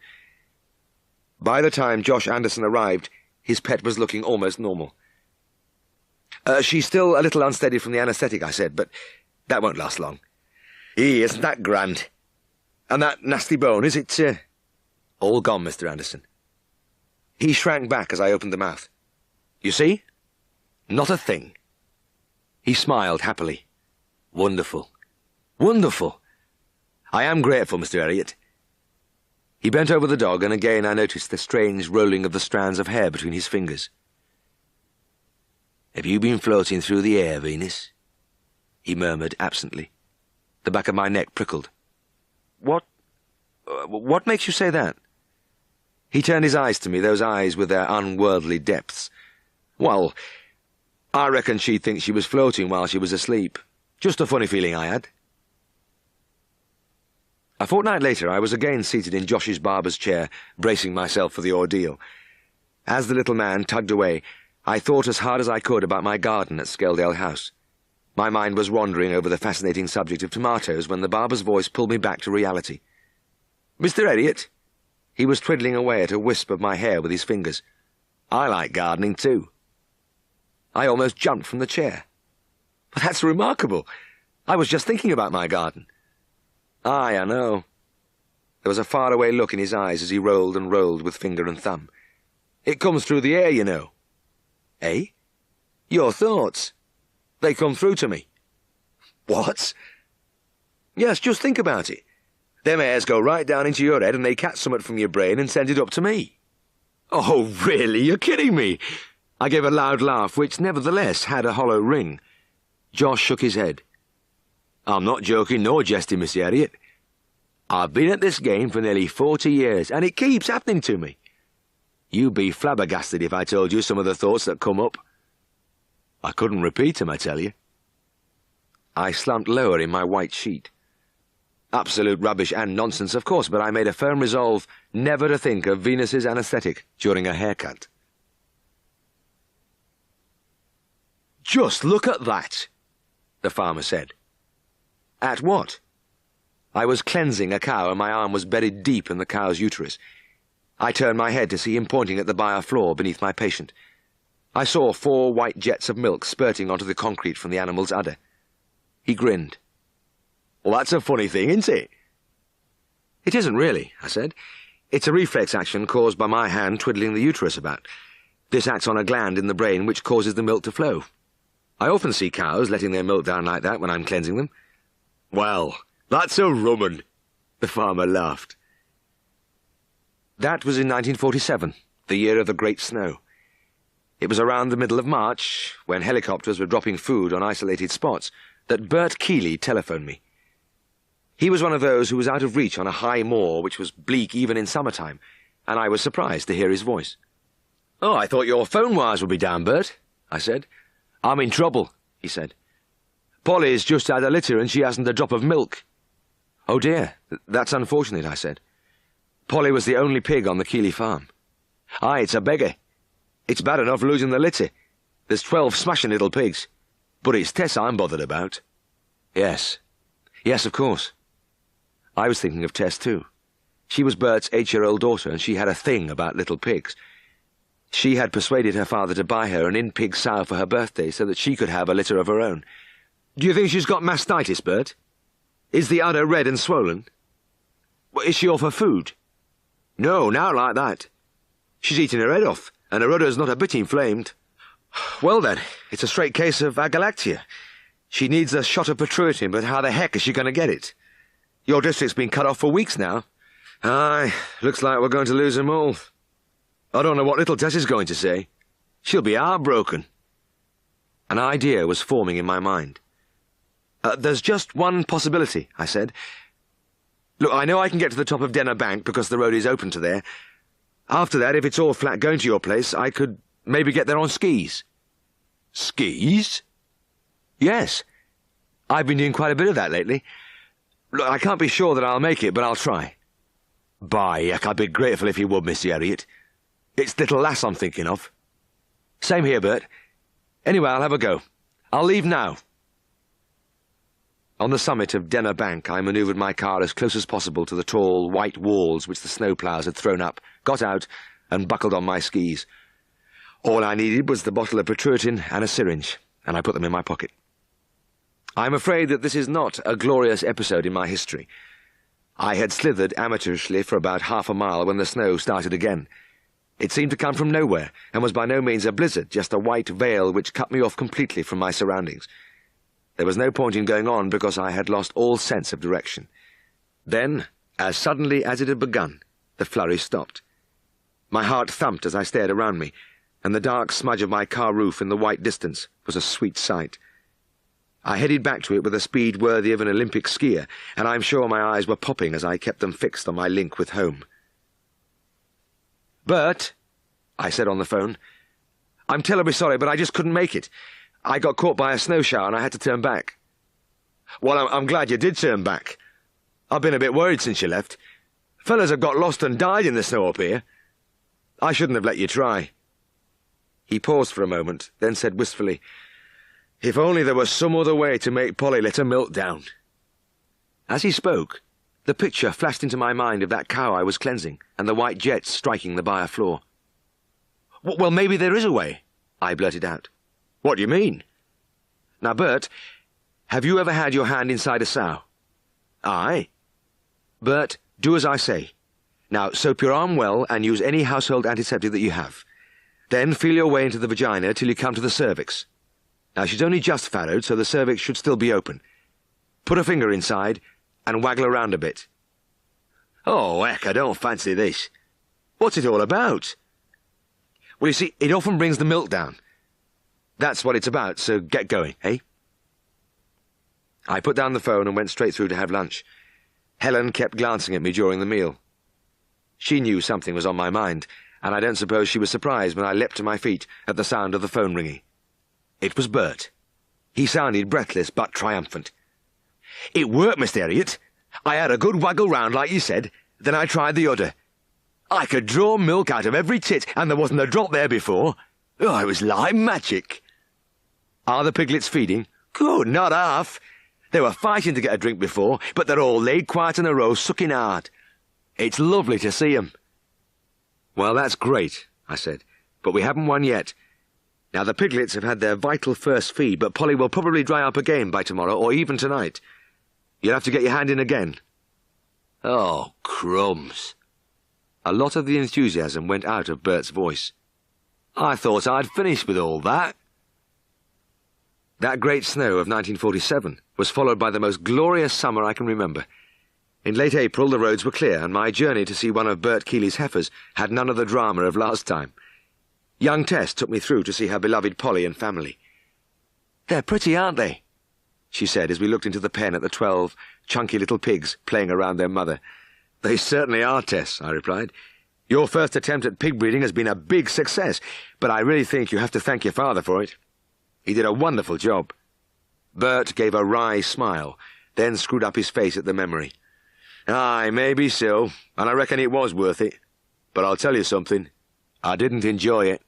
By the time Josh Anderson arrived, his pet was looking almost normal. She's still a little unsteady from the anaesthetic," I said, "but that won't last long." Isn't that grand? And that nasty bone, is it, All gone, Mr. Anderson." He shrank back as I opened the mouth. "You see? Not a thing." He smiled happily. "Wonderful. Wonderful. I am grateful, Mr. Elliot." He bent over the dog, and again I noticed the strange rolling of the strands of hair between his fingers. "Have you been floating through the air, Venus?" he murmured absently. The back of my neck prickled. What makes you say that?" He turned his eyes to me, those eyes with their unworldly depths. "Well, I reckon she'd think she was floating while she was asleep. Just a funny feeling I had. A fortnight later, I was again seated in Josh's barber's chair, bracing myself for the ordeal. As the little man tugged away, I thought as hard as I could about my garden at Skeldale House. My mind was wandering over the fascinating subject of tomatoes when the barber's voice pulled me back to reality. "Mr. Elliot?" He was twiddling away at a wisp of my hair with his fingers. "I like gardening too." I almost jumped from the chair. "But that's remarkable. I was just thinking about my garden." "Aye, I know." There was a faraway look in his eyes as he rolled and rolled with finger and thumb. "It comes through the air, you know." "Eh?" "Your thoughts. They come through to me." "What?" "Yes, just think about it. Them hairs go right down into your head and they catch something from your brain and send it up to me." "Oh, really? You're kidding me." I gave a loud laugh, which nevertheless had a hollow ring. Josh shook his head. "I'm not joking nor jesting, Mr. Elliot. I've been at this game for nearly 40 years, and it keeps happening to me. You'd be flabbergasted if I told you some of the thoughts that come up." "I couldn't repeat them, I tell you." I slumped lower in my white sheet. Absolute rubbish and nonsense, of course, but I made a firm resolve never to think of Venus's anaesthetic during a haircut. "Just look at that," the farmer said. "At what?" I was cleansing a cow and my arm was buried deep in the cow's uterus. I turned my head to see him pointing at the byre floor beneath my patient. I saw 4 white jets of milk spurting onto the concrete from the animal's udder. He grinned. "Well, that's a funny thing, isn't it?" "It isn't really," I said. "It's a reflex action caused by my hand twiddling the uterus about. This acts on a gland in the brain which causes the milk to flow. I often see cows letting their milk down like that when I'm cleansing them." "Well, that's a rum 'un," the farmer laughed. That was in 1947, the year of the Great Snow. It was around the middle of March, when helicopters were dropping food on isolated spots, that Bert Keeley telephoned me. He was one of those who was out of reach on a high moor which was bleak even in summertime, and I was surprised to hear his voice. "Oh, I thought your phone wires would be down, Bert," I said. "I'm in trouble," he said. "Polly's just had a litter and she hasn't a drop of milk." "Oh dear, that's unfortunate," I said. Polly was the only pig on the Keeley farm. "Aye, it's a beggar. It's bad enough losing the litter. There's 12 smashing little pigs. But it's Tess I'm bothered about." "Yes. Yes, of course." I was thinking of Tess too. She was Bert's 8-year-old daughter and she had a thing about little pigs. She had persuaded her father to buy her an in-pig sow for her birthday so that she could have a litter of her own. "Do you think she's got mastitis, Bert? Is the udder red and swollen? Is she off her food?" "No, not like that. She's eating her head off, and her udder's not a bit inflamed." "Well then, it's a straight case of agalactia. She needs a shot of Petrutin, but how the heck is she going to get it? Your district's been cut off for weeks now." "Aye, looks like we're going to lose them all. I don't know what little Tess is going to say. She'll be heartbroken." An idea was forming in my mind. "There's just one possibility," I said. "Look, I know I can get to the top of Denner Bank because the road is open to there. After that, if it's all flat going to your place, I could maybe get there on skis." "Skis?" "Yes. I've been doing quite a bit of that lately. Look, I can't be sure that I'll make it, but I'll try." "By heck, I'd be grateful if you would, Mr. Elliot. It's little lass I'm thinking of." "Same here, Bert. Anyway, I'll have a go. I'll leave now." On the summit of Denner Bank, I manoeuvred my car as close as possible to the tall, white walls which the snowploughs had thrown up, got out, and buckled on my skis. All I needed was the bottle of Petrutin and a syringe, and I put them in my pocket. I'm afraid that this is not a glorious episode in my history. I had slithered amateurishly for about half a mile when the snow started again. It seemed to come from nowhere, and was by no means a blizzard, just a white veil which cut me off completely from my surroundings. There was no point in going on because I had lost all sense of direction. Then, as suddenly as it had begun, the flurry stopped. My heart thumped as I stared around me, and the dark smudge of my car roof in the white distance was a sweet sight. I headed back to it with a speed worthy of an Olympic skier, and I'm sure my eyes were popping as I kept them fixed on my link with home. "Bert," I said on the phone, "I'm terribly sorry, but I just couldn't make it. I got caught by a snow shower and I had to turn back." "Well, I'm glad you did turn back. I've been a bit worried since you left. Fellas have got lost and died in the snow up here. I shouldn't have let you try." He paused for a moment, then said wistfully, "If only there was some other way to make Polly let her milk down." As he spoke, the picture flashed into my mind of that cow I was cleansing and the white jets striking the byre floor. "Well, maybe there is a way," I blurted out. "What do you mean?" "Now, Bert, have you ever had your hand inside a sow?" "Aye." "Bert, do as I say. Now, soap your arm well and use any household antiseptic that you have. Then feel your way into the vagina till you come to the cervix. Now, she's only just farrowed, so the cervix should still be open. Put a finger inside and waggle around a bit." "Oh, heck, I don't fancy this. What's it all about?" "Well, you see, it often brings the milk down. That's what it's about, so get going, eh?" I put down the phone and went straight through to have lunch. Helen kept glancing at me during the meal. She knew something was on my mind, and I don't suppose she was surprised when I leapt to my feet at the sound of the phone ringing. It was Bert. He sounded breathless but triumphant. "It worked, Mr. Elliot. I had a good waggle round like you said, then I tried the udder. I could draw milk out of every tit, and there wasn't a drop there before. Oh, it was like magic." "Are the piglets feeding?" "Good, not half. They were fighting to get a drink before, but they're all laid quiet in a row, sucking hard. It's lovely to see 'em." "Well, that's great," I said, "but we haven't won yet. Now, the piglets have had their vital first feed, but Polly will probably dry up again by tomorrow, or even tonight. You'll have to get your hand in again." "Oh, crumbs." A lot of the enthusiasm went out of Bert's voice. "I thought I'd finished with all that." That great snow of 1947 was followed by the most glorious summer I can remember. In late April the roads were clear, and my journey to see one of Bert Keeley's heifers had none of the drama of last time. Young Tess took me through to see her beloved Polly and family. "They're pretty, aren't they?" she said as we looked into the pen at the 12 chunky little pigs playing around their mother. "They certainly are, Tess," I replied. "Your first attempt at pig breeding has been a big success, but I really think you have to thank your father for it. He did a wonderful job." Bert gave a wry smile, then screwed up his face at the memory. "Aye, maybe so, and I reckon it was worth it. But I'll tell you something, I didn't enjoy it."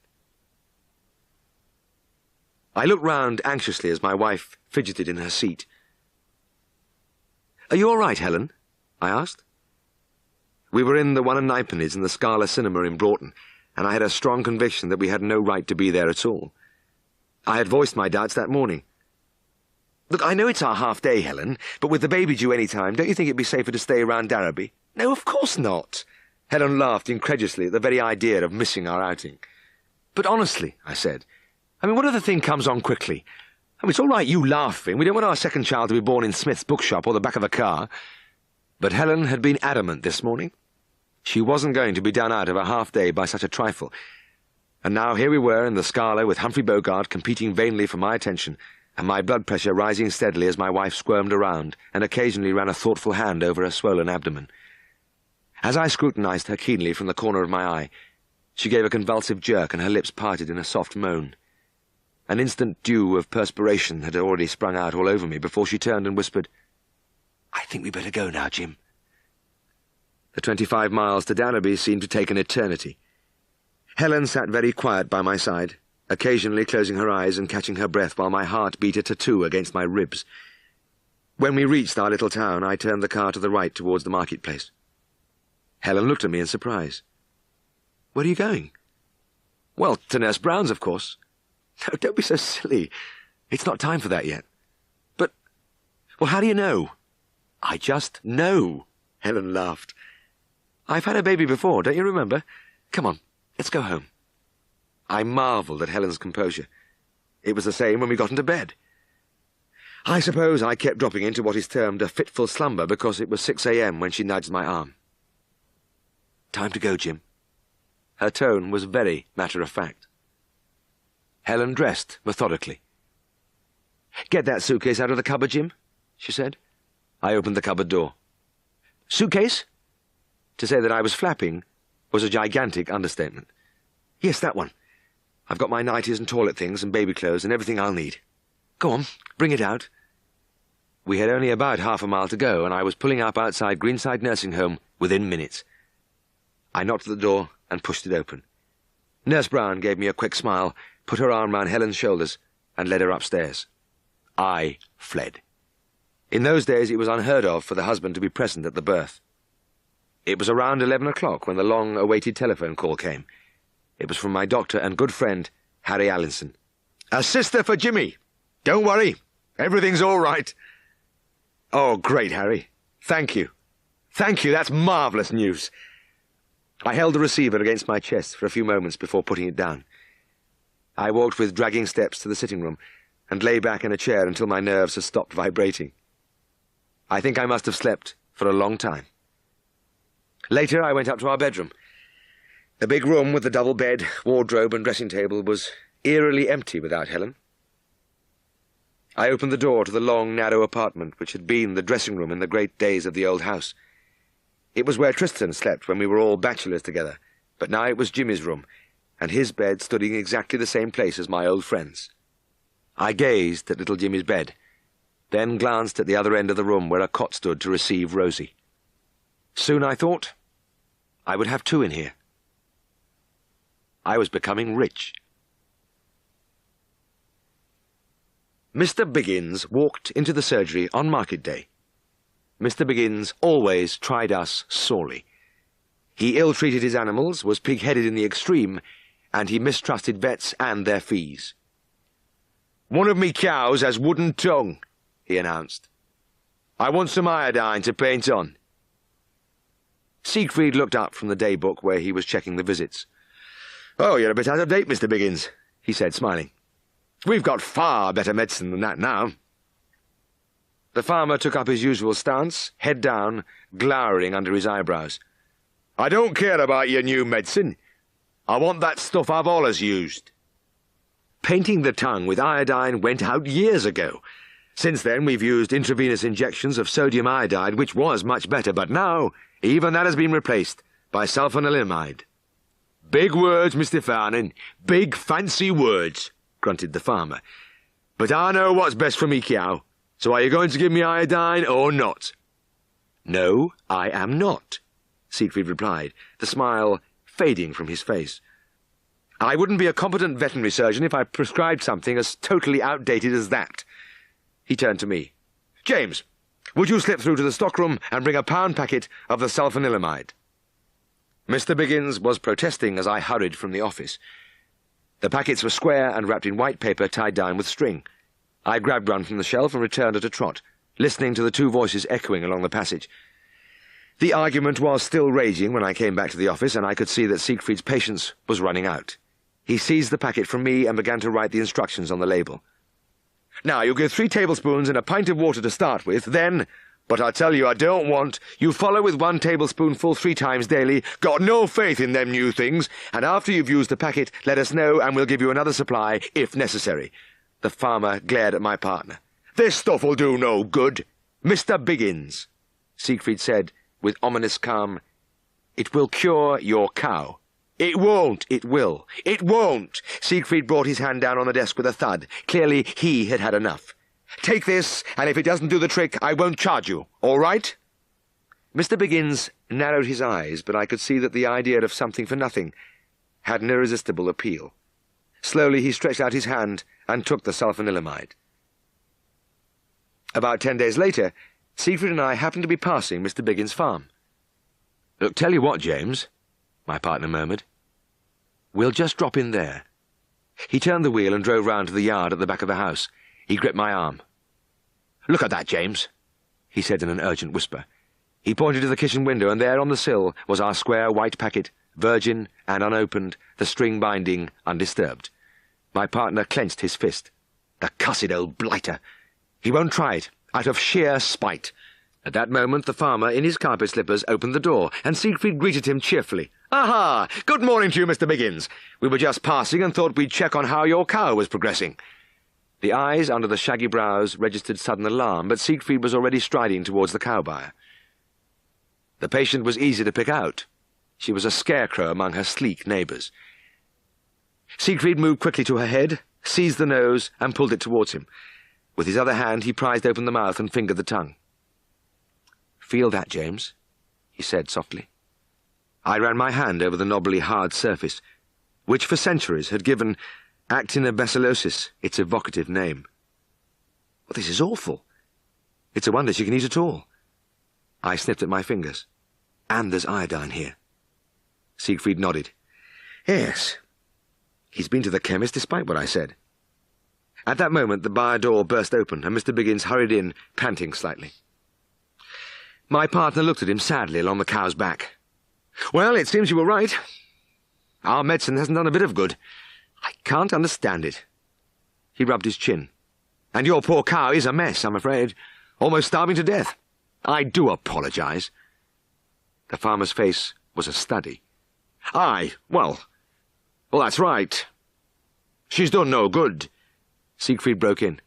I looked round anxiously as my wife fidgeted in her seat. "Are you all right, Helen?" I asked. We were in the 1 9 in the Scala Cinema in Broughton, and I had a strong conviction that we had no right to be there at all. I had voiced my doubts that morning. "Look, I know it's our half-day, Helen, but with the baby due any time, don't you think it'd be safer to stay around Darrowby?" "No, of course not." Helen laughed incredulously at the very idea of missing our outing. "But honestly," I said, "I mean, what if the thing comes on quickly? I mean, it's all right you laughing. We don't want our second child to be born in Smith's bookshop or the back of a car." But Helen had been adamant this morning. She wasn't going to be done out of a half-day by such a trifle. And now here we were in the Scala with Humphrey Bogart competing vainly for my attention, and my blood pressure rising steadily as my wife squirmed around and occasionally ran a thoughtful hand over her swollen abdomen. As I scrutinized her keenly from the corner of my eye, she gave a convulsive jerk and her lips parted in a soft moan. An instant dew of perspiration had already sprung out all over me before she turned and whispered, "I think we better go now, Jim." The 25 miles to Darrowby seemed to take an eternity. Helen sat very quiet by my side, occasionally closing her eyes and catching her breath while my heart beat a tattoo against my ribs. When we reached our little town, I turned the car to the right towards the marketplace. Helen looked at me in surprise. "Where are you going?" "Well, to Nurse Brown's, of course." "No, don't be so silly. It's not time for that yet." "But, well, how do you know?" "I just know," Helen laughed. "I've had a baby before, don't you remember? Come on, let's go home." I marvelled at Helen's composure. It was the same when we got into bed. I suppose I kept dropping into what is termed a fitful slumber because it was 6 a.m. when she nudged my arm. "Time to go, Jim." Her tone was very matter-of-fact. Helen dressed methodically. "Get that suitcase out of the cupboard, Jim," she said. I opened the cupboard door. "Suitcase?" To say that I was flapping was a gigantic understatement. "Yes, that one. I've got my nighties and toilet things and baby clothes and everything I'll need." Go on, bring it out. We had only about half a mile to go, and I was pulling up outside Greenside Nursing Home within minutes. I knocked at the door and pushed it open. Nurse Brown gave me a quick smile, put her arm round Helen's shoulders, and led her upstairs. I fled. In those days it was unheard of for the husband to be present at the birth. It was around 11 o'clock when the long-awaited telephone call came. It was from my doctor and good friend, Harry Allinson. "A sister for Jimmy! Don't worry, everything's all right." "Oh, great, Harry. Thank you. Thank you, that's marvellous news." I held the receiver against my chest for a few moments before putting it down. I walked with dragging steps to the sitting room and lay back in a chair until my nerves had stopped vibrating. I think I must have slept for a long time. Later I went up to our bedroom. The big room with the double bed, wardrobe and dressing table was eerily empty without Helen. I opened the door to the long, narrow apartment which had been the dressing room in the great days of the old house. It was where Tristan slept when we were all bachelors together, but now it was Jimmy's room, and his bed stood in exactly the same place as my old friend's. I gazed at little Jimmy's bed, then glanced at the other end of the room where a cot stood to receive Rosie. Soon, I thought, I would have two in here. I was becoming rich. Mr. Biggins walked into the surgery on market day. Mr. Biggins always tried us sorely. He ill-treated his animals, was pig-headed in the extreme, and he mistrusted vets and their fees. "One of me cows has wooden tongue," he announced. "I want some iodine to paint on." Siegfried looked up from the day book where he was checking the visits. "Oh, you're a bit out of date, Mr. Biggins," he said, smiling. "We've got far better medicine than that now." The farmer took up his usual stance, head down, glowering under his eyebrows. "I don't care about your new medicine. I want that stuff I've always used." Painting the tongue with iodine went out years ago. Since then we've used intravenous injections of sodium iodide, which was much better, but now even that has been replaced by sulfanilamide. "Big words, Mr. Farnan, big fancy words," grunted the farmer. "But I know what's best for me cow, so are you going to give me iodine or not?" "No, I am not," Siegfried replied, the smile fading from his face. "I wouldn't be a competent veterinary surgeon if I prescribed something as totally outdated as that." He turned to me. "James, would you slip through to the stockroom and bring a pound packet of the sulfanilamide?" Mr. Biggins was protesting as I hurried from the office. The packets were square and wrapped in white paper tied down with string. I grabbed one from the shelf and returned at a trot, listening to the two voices echoing along the passage. The argument was still raging when I came back to the office, and I could see that Siegfried's patience was running out. He seized the packet from me and began to write the instructions on the label. "Now, you give 3 tablespoons in a pint of water to start with, then... But I tell you, I don't want... You follow with 1 tablespoonful 3 times daily, got no faith in them new things, and after you've used the packet, let us know and we'll give you another supply, if necessary." The farmer glared at my partner. "This stuff'll do no good." "Mr. Biggins," Siegfried said with ominous calm, "it will cure your cow." "It won't." "It will." "It won't." Siegfried brought his hand down on the desk with a thud. Clearly he had had enough. "Take this, and if it doesn't do the trick, I won't charge you. All right?" Mr. Biggins narrowed his eyes, but I could see that the idea of something for nothing had an irresistible appeal. Slowly he stretched out his hand and took the sulfanilamide. About 10 days later, Siegfried and I happened to be passing Mr. Biggins' farm. "Look, tell you what, James," my partner murmured. "We'll just drop in there." He turned the wheel and drove round to the yard at the back of the house. He gripped my arm. "Look at that, James," he said in an urgent whisper. He pointed to the kitchen window, and there on the sill was our square white packet, virgin and unopened, the string binding undisturbed. My partner clenched his fist. "The cussed old blighter! He won't try it, out of sheer spite." At that moment the farmer, in his carpet slippers, opened the door, and Siegfried greeted him cheerfully. "Aha! Good morning to you, Mr. Biggins. We were just passing and thought we'd check on how your cow was progressing." The eyes under the shaggy brows registered sudden alarm, but Siegfried was already striding towards the cow buyer. The patient was easy to pick out. She was a scarecrow among her sleek neighbours. Siegfried moved quickly to her head, seized the nose, and pulled it towards him. With his other hand he prized open the mouth and fingered the tongue. "Feel that, James?" he said softly. I ran my hand over the knobbly hard surface, which for centuries had given actinobacillosis its evocative name. "Well, this is awful. It's a wonder she can eat at all." I snipped at my fingers. "And there's iodine here." Siegfried nodded. "Yes. He's been to the chemist despite what I said." At that moment the bar door burst open and Mr. Biggins hurried in, panting slightly. My partner looked at him sadly along the cow's back. "Well, it seems you were right. Our medicine hasn't done a bit of good. I can't understand it." He rubbed his chin. "And your poor cow is a mess, I'm afraid. Almost starving to death. I do apologize." The farmer's face was a study. "Aye, well, that's right. She's done no good." Siegfried broke in.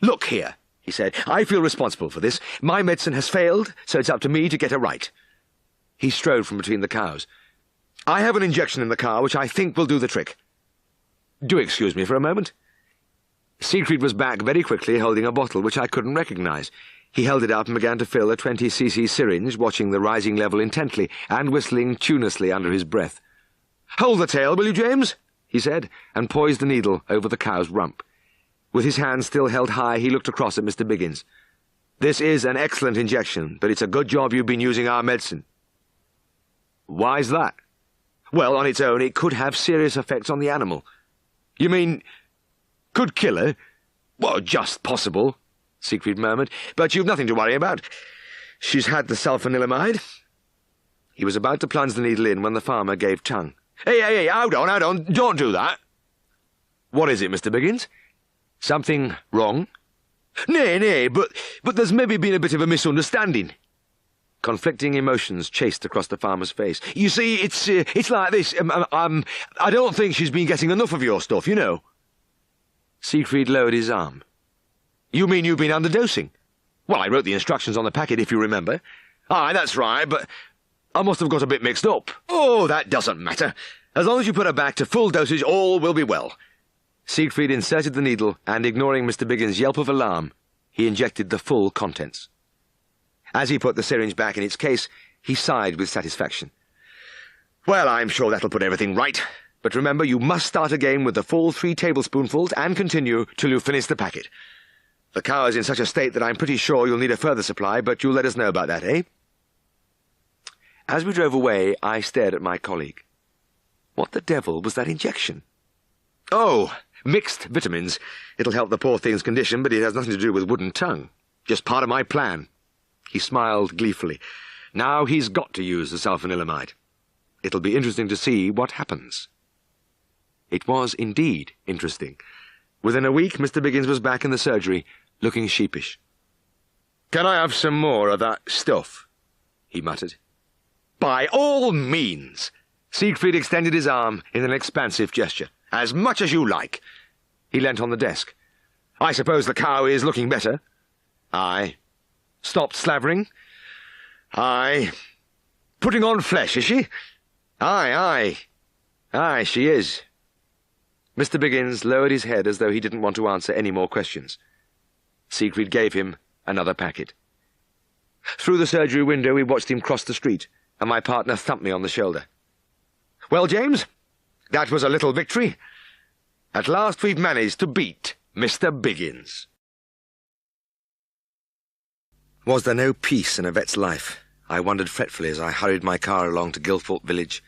"Look here," he said. "I feel responsible for this. My medicine has failed, so it's up to me to get her right." He strode from between the cows. "I have an injection in the car which I think will do the trick. Do excuse me for a moment." Siegfried was back very quickly, holding a bottle which I couldn't recognize. He held it up and began to fill a 20cc syringe, watching the rising level intently and whistling tunelessly under his breath. "Hold the tail, will you, James?" he said, and poised the needle over the cow's rump. With his hand still held high, he looked across at Mr. Biggins. "This is an excellent injection, but it's a good job you've been using our medicine." "Why's that?" "Well, on its own, it could have serious effects on the animal." "You mean, could kill her?" "Well, just possible," Siegfried murmured. "But you've nothing to worry about. She's had the sulfanilamide." He was about to plunge the needle in when the farmer gave tongue. Hey, hold on, don't do that." "What is it, Mr. Biggins? Something wrong?" Nay, but there's maybe been a bit of a misunderstanding." Conflicting emotions chased across the farmer's face. "You see, it's like this. I don't think she's been getting enough of your stuff, you know." Siegfried lowered his arm. "You mean you've been underdosing?" "Well, I wrote the instructions on the packet, if you remember." "Aye, that's right, but I must have got a bit mixed up." "Oh, that doesn't matter. As long as you put her back to full dosage, all will be well." Siegfried inserted the needle, and ignoring Mr. Biggins' yelp of alarm, he injected the full contents. As he put the syringe back in its case, he sighed with satisfaction. "Well, I'm sure that'll put everything right. But remember, you must start again with the full 3 tablespoonfuls and continue till you finish the packet. The cow is in such a state that I'm pretty sure you'll need a further supply, but you'll let us know about that, eh?" As we drove away, I stared at my colleague. What the devil was that injection? "Oh, mixed vitamins. It'll help the poor thing's condition, but it has nothing to do with wooden tongue. Just part of my plan." He smiled gleefully. "Now he's got to use the sulfanilamide. It'll be interesting to see what happens." It was indeed interesting. Within a week, Mr. Biggins was back in the surgery, looking sheepish. "Can I have some more of that stuff?" he muttered. "By all means." Siegfried extended his arm in an expansive gesture. "As much as you like." He leant on the desk. "I suppose the cow is looking better?" "Aye." "Stopped slavering?" "Aye." "Putting on flesh, is she?" Aye, she is." Mr. Biggins lowered his head as though he didn't want to answer any more questions. Siegfried gave him another packet. Through the surgery window we watched him cross the street, and my partner thumped me on the shoulder. "Well, James, that was a little victory. At last we've managed to beat Mr. Biggins." Was there no peace in a vet's life? I wondered fretfully as I hurried my car along to Guildford Village.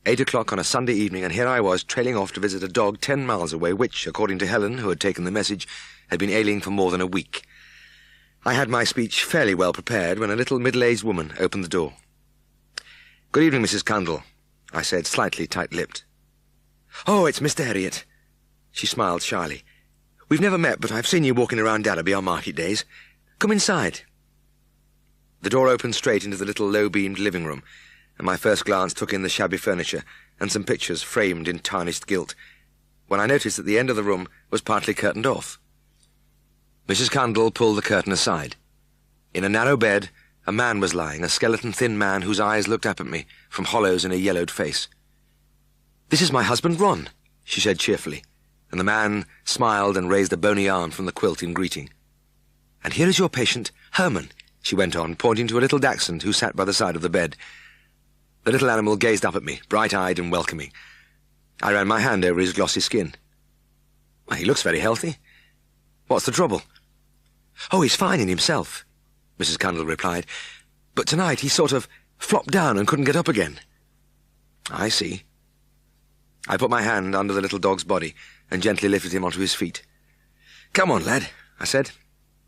8 o'clock on a Sunday evening, and here I was trailing off to visit a dog 10 miles away which, according to Helen, who had taken the message, had been ailing for more than a week. I had my speech fairly well prepared when a little middle-aged woman opened the door. "Good evening, Mrs. Cundall," I said, slightly tight-lipped. "Oh, it's Mr. Herriot." She smiled shyly. "We've never met, but I've seen you walking around Dallerby on market days. Come inside." The door opened straight into the little low-beamed living room, and my first glance took in the shabby furniture and some pictures framed in tarnished gilt, when I noticed that the end of the room was partly curtained off. Mrs. Cundall pulled the curtain aside. In a narrow bed, a man was lying, a skeleton-thin man whose eyes looked up at me from hollows in a yellowed face. "This is my husband, Ron," she said cheerfully, and the man smiled and raised a bony arm from the quilt in greeting. And here is your patient, Herman," she went on, pointing to a little dachshund who sat by the side of the bed. The little animal gazed up at me, bright-eyed and welcoming. I ran my hand over his glossy skin. "Well, he looks very healthy. What's the trouble?" "Oh, he's fine in himself," Mrs. Cundall replied. "But tonight he sort of flopped down and couldn't get up again." "I see." I put my hand under the little dog's body and gently lifted him onto his feet. "Come on, lad," I said.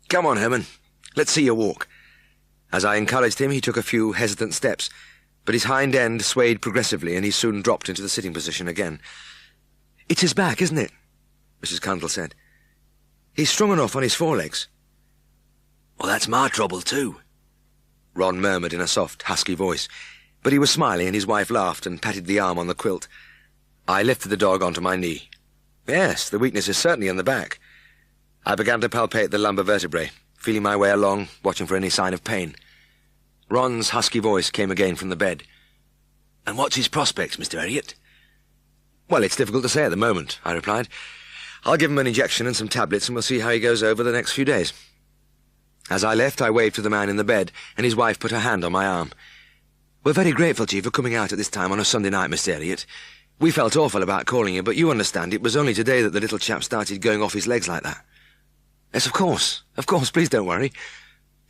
"Come on, Herman. Let's see you walk." As I encouraged him, he took a few hesitant steps, but his hind end swayed progressively and he soon dropped into the sitting position again. "It's his back, isn't it?" Mrs. Cundall said. "He's strong enough on his forelegs." "Well, that's my trouble, too," Ron murmured in a soft, husky voice, but he was smiling and his wife laughed and patted the arm on the quilt. I lifted the dog onto my knee. Yes, the weakness is certainly in the back. I began to palpate the lumbar vertebrae, feeling my way along, watching for any sign of pain. Ron's husky voice came again from the bed. "And what's his prospects, Mr. Elliot?" "Well, it's difficult to say at the moment," I replied. "I'll give him an injection and some tablets and we'll see how he goes over the next few days." As I left, I waved to the man in the bed, and his wife put her hand on my arm. "We're very grateful to you for coming out at this time on a Sunday night, Mr. Elliot. We felt awful about calling you, but you understand it was only today that the little chap started going off his legs like that." "Yes, of course, please don't worry.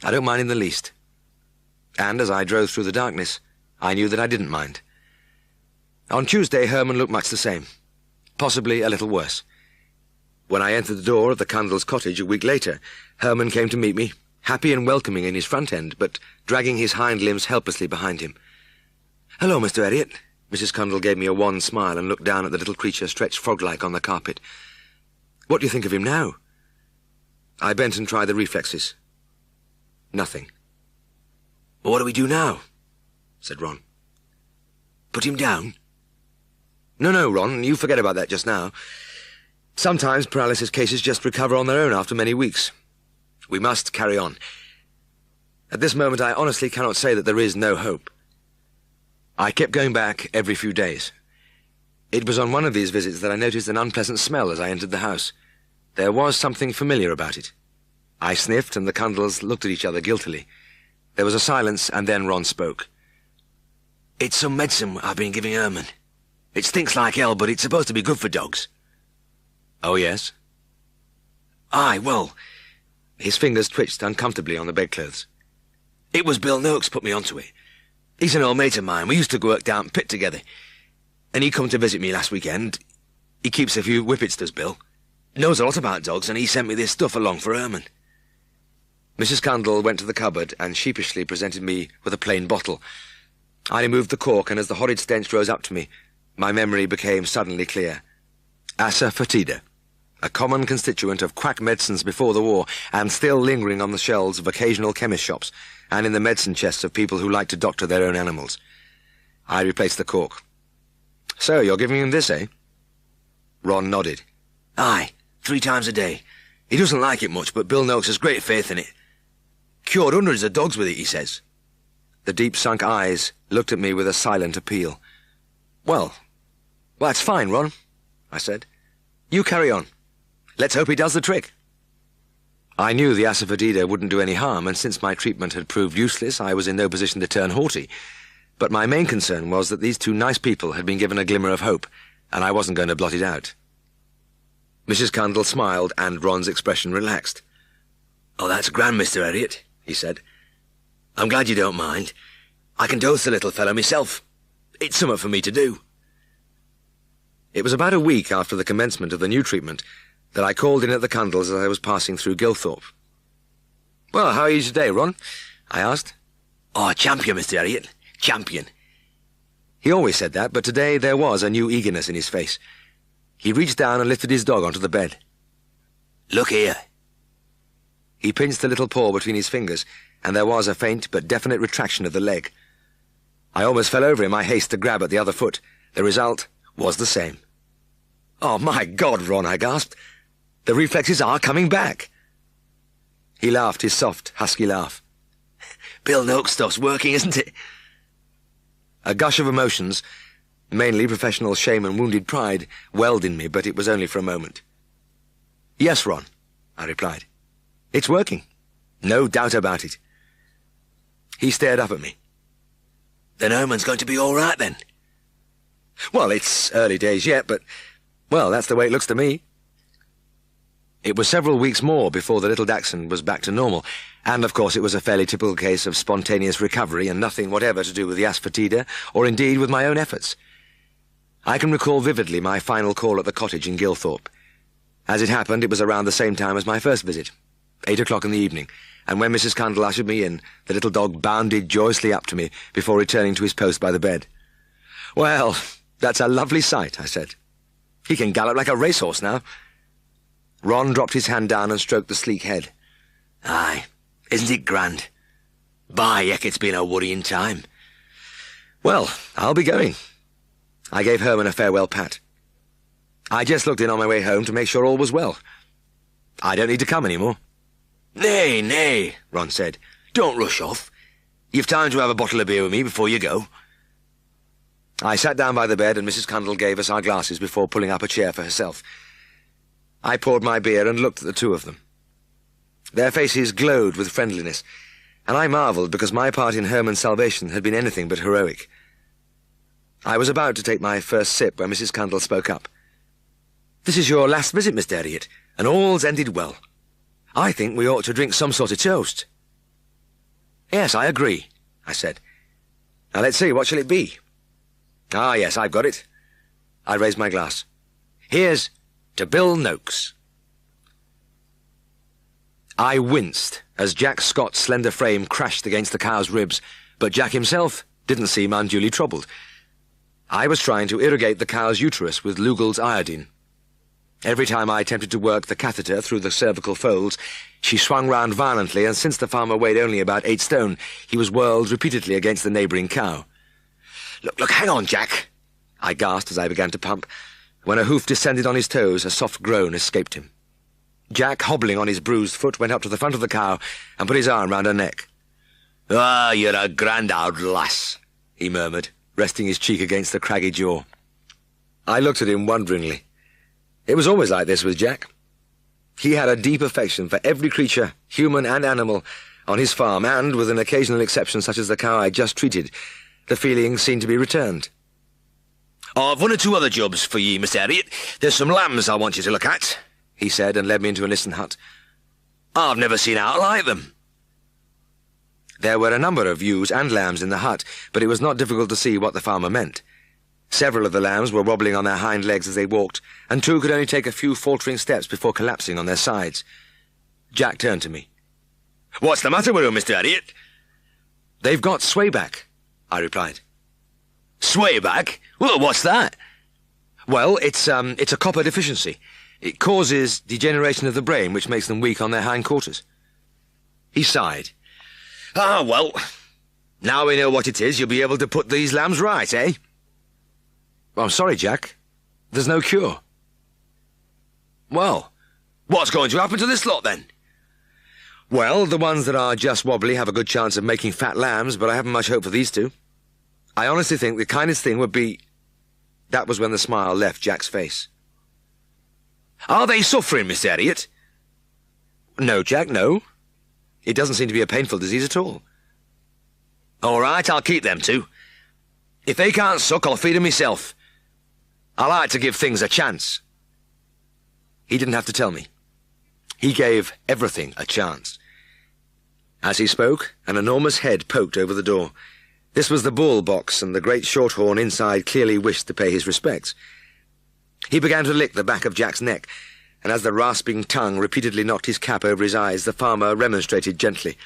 I don't mind in the least." And as I drove through the darkness, I knew that I didn't mind. On Tuesday, Herman looked much the same, possibly a little worse. When I entered the door of the Cundall's cottage a week later, Herman came to meet me, happy and welcoming in his front end, but dragging his hind limbs helplessly behind him. "Hello, Mr. Elliot." Mrs. Cundall gave me a wan smile and looked down at the little creature stretched frog-like on the carpet. "What do you think of him now?" I bent and tried the reflexes. Nothing. "Well, what do we do now?" said Ron. "Put him down?" No, Ron, you forget about that just now. Sometimes paralysis cases just recover on their own after many weeks. We must carry on. At this moment, I honestly cannot say that there is no hope. I kept going back every few days. It was on one of these visits that I noticed an unpleasant smell as I entered the house. There was something familiar about it. I sniffed, and the Cundalls looked at each other guiltily. There was a silence, and then Ron spoke. "It's some medicine I've been giving Herman. It stinks like hell, but it's supposed to be good for dogs." "Oh, yes?" "Aye, well..." His fingers twitched uncomfortably on the bedclothes. "It was Bill Noakes put me onto it. He's an old mate of mine. We used to work down pit together. And he come to visit me last weekend. He keeps a few whippets, does Bill. Knows a lot about dogs, and he sent me this stuff along for Herman." Mrs. Cundall went to the cupboard and sheepishly presented me with a plain bottle. I removed the cork, and as the horrid stench rose up to me, my memory became suddenly clear. Asafoetida, a common constituent of quack medicines before the war, and still lingering on the shelves of occasional chemist shops, and in the medicine chests of people who like to doctor their own animals. I replaced the cork. "So, you're giving him this, eh?" Ron nodded. "Aye, 3 times a day. He doesn't like it much, but Bill Noakes has great faith in it. Cured hundreds of dogs with it, he says." The deep-sunk eyes looked at me with a silent appeal. Well, that's fine, Ron," I said. "You carry on. Let's hope he does the trick." I knew the asafoetida wouldn't do any harm, and since my treatment had proved useless, I was in no position to turn haughty. But my main concern was that these 2 nice people had been given a glimmer of hope, and I wasn't going to blot it out. Mrs. Cundall smiled, and Ron's expression relaxed. "Oh, that's grand, Mr. Elliot," he said. "I'm glad you don't mind. I can dose the little fellow myself. It's something for me to do." It was about a week after the commencement of the new treatment that I called in at the Cundalls as I was passing through Gilthorpe. "Well, how are you today, Ron?" I asked. "Oh, champion, Mr. Elliot. Champion." He always said that, but today there was a new eagerness in his face. He reached down and lifted his dog onto the bed. "Look here." He pinched the little paw between his fingers, and there was a faint but definite retraction of the leg. I almost fell over in my haste to grab at the other foot. The result was the same. "Oh, my God, Ron," I gasped. "The reflexes are coming back." He laughed, his soft, husky laugh. "Bill Noakes stuff's working, isn't it?" A gush of emotions, mainly professional shame and wounded pride, welled in me, but it was only for a moment. "Yes, Ron," I replied. "It's working. No doubt about it. He stared up at me. "Then Herman's going to be all right, then?" "Well, it's early days yet, but, well, that's the way it looks to me." It was several weeks more before the little Dachshund was back to normal, and of course it was a fairly typical case of spontaneous recovery and nothing whatever to do with the asafoetida, or indeed with my own efforts. I can recall vividly my final call at the cottage in Gilthorpe. As it happened, it was around the same time as my first visit, 8 o'clock in the evening, and when Mrs. Cundall ushered me in, the little dog bounded joyously up to me before returning to his post by the bed. "Well, that's a lovely sight," I said. "He can gallop like a racehorse now." Ron dropped his hand down and stroked the sleek head. "Aye, isn't it grand? By heck, it's been a worrying time." "Well, I'll be going." I gave Herman a farewell pat. "I just looked in on my way home to make sure all was well. I don't need to come any more." "Nay, nay," Ron said. "Don't rush off. You've time to have a bottle of beer with me before you go." I sat down by the bed and Mrs. Cundall gave us our glasses before pulling up a chair for herself. I poured my beer and looked at the two of them. Their faces glowed with friendliness, and I marvelled because my part in Herman's salvation had been anything but heroic. I was about to take my first sip when Mrs. Cundall spoke up. "This is your last visit, Mr. Elliot, and all's ended well. I think we ought to drink some sort of toast." "Yes, I agree," I said. "Now let's see, what shall it be?" "Ah, yes, I've got it." I raised my glass. "Here's to Bill Noakes." I winced as Jack Scott's slender frame crashed against the cow's ribs, but Jack himself didn't seem unduly troubled. I was trying to irrigate the cow's uterus with Lugol's iodine. Every time I attempted to work the catheter through the cervical folds, she swung round violently, and since the farmer weighed only about 8 stone, he was whirled repeatedly against the neighbouring cow. Look, hang on, Jack," I gasped as I began to pump. When a hoof descended on his toes, a soft groan escaped him. Jack, hobbling on his bruised foot, went up to the front of the cow and put his arm round her neck. "Ah, you're a grand old lass," he murmured, resting his cheek against the craggy jaw. I looked at him wonderingly. It was always like this with Jack. He had a deep affection for every creature, human and animal, on his farm, and, with an occasional exception such as the cow I just treated, the feeling seemed to be returned. "I've 1 or 2 other jobs for ye, Mr. Elliot. There's some lambs I want you to look at," he said, and led me into a listen hut. "I've never seen aught like them." There were a number of ewes and lambs in the hut, but it was not difficult to see what the farmer meant. Several of the lambs were wobbling on their hind legs as they walked, and 2 could only take a few faltering steps before collapsing on their sides. Jack turned to me. "What's the matter with them, Mr. Elliot?" "They've got swayback," I replied. "Swayback? Well, what's that?" "Well, it's a copper deficiency. It causes degeneration of the brain, which makes them weak on their hindquarters." He sighed. "Ah, well, now we know what it is, you'll be able to put these lambs right, eh?" "I'm sorry, Jack. There's no cure." "Well, what's going to happen to this lot, then?" "Well, the ones that are just wobbly have a good chance of making fat lambs, but I haven't much hope for these 2. I honestly think the kindest thing would be—" That was when the smile left Jack's face. "Are they suffering, Mr. Elliot?" "No, Jack, no. It doesn't seem to be a painful disease at all." "All right, I'll keep them 2. If they can't suck, I'll feed them myself. I like to give things a chance." He didn't have to tell me. He gave everything a chance. As he spoke, an enormous head poked over the door. This was the bull box, and the great shorthorn inside clearly wished to pay his respects. He began to lick the back of Jack's neck, and as the rasping tongue repeatedly knocked his cap over his eyes, the farmer remonstrated gently.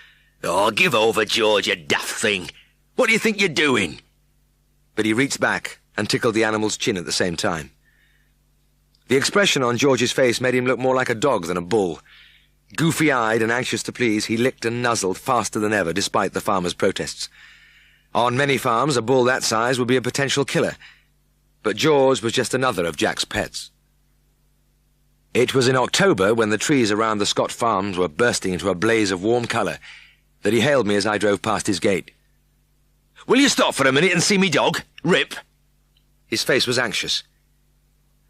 "Oh, give over, George, you daft thing. What do you think you're doing?" But he reached back and tickled the animal's chin at the same time. The expression on George's face made him look more like a dog than a bull. Goofy-eyed and anxious to please, he licked and nuzzled faster than ever, despite the farmer's protests. On many farms, a bull that size would be a potential killer, but George was just another of Jack's pets. It was in October, when the trees around the Scott farms were bursting into a blaze of warm colour, that he hailed me as I drove past his gate. "Will you stop for a minute and see me dog, Rip?" His face was anxious.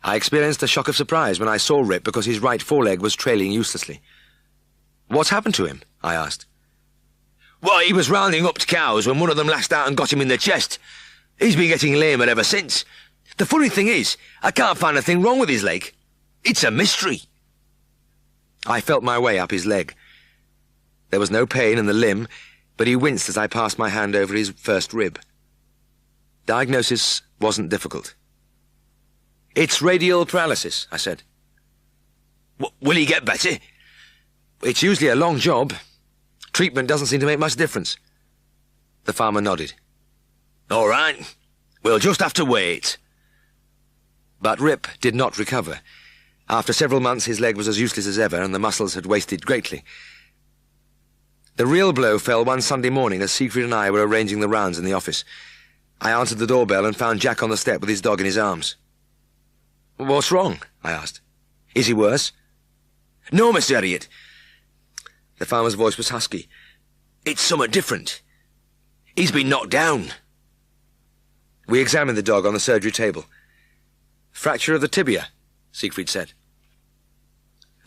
I experienced a shock of surprise when I saw Rip because his right foreleg was trailing uselessly. What's happened to him? I asked. Well, he was rounding up cows when one of them lashed out and got him in the chest. He's been getting lamer ever since. The funny thing is, I can't find a thing wrong with his leg. It's a mystery. I felt my way up his leg. There was no pain in the limb, but he winced as I passed my hand over his first rib. Diagnosis wasn't difficult. It's radial paralysis, I said. Will he get better? It's usually a long job. Treatment doesn't seem to make much difference. The farmer nodded. All right. We'll just have to wait. But Rip did not recover. After several months, his leg was as useless as ever, and the muscles had wasted greatly. The real blow fell one Sunday morning as Siegfried and I were arranging the rounds in the office. I answered the doorbell and found Jack on the step with his dog in his arms. "What's wrong?" I asked. "Is he worse?" "No, Mr. Elliot." The farmer's voice was husky. "It's somewhat different. He's been knocked down." We examined the dog on the surgery table. "Fracture of the tibia," Siegfried said.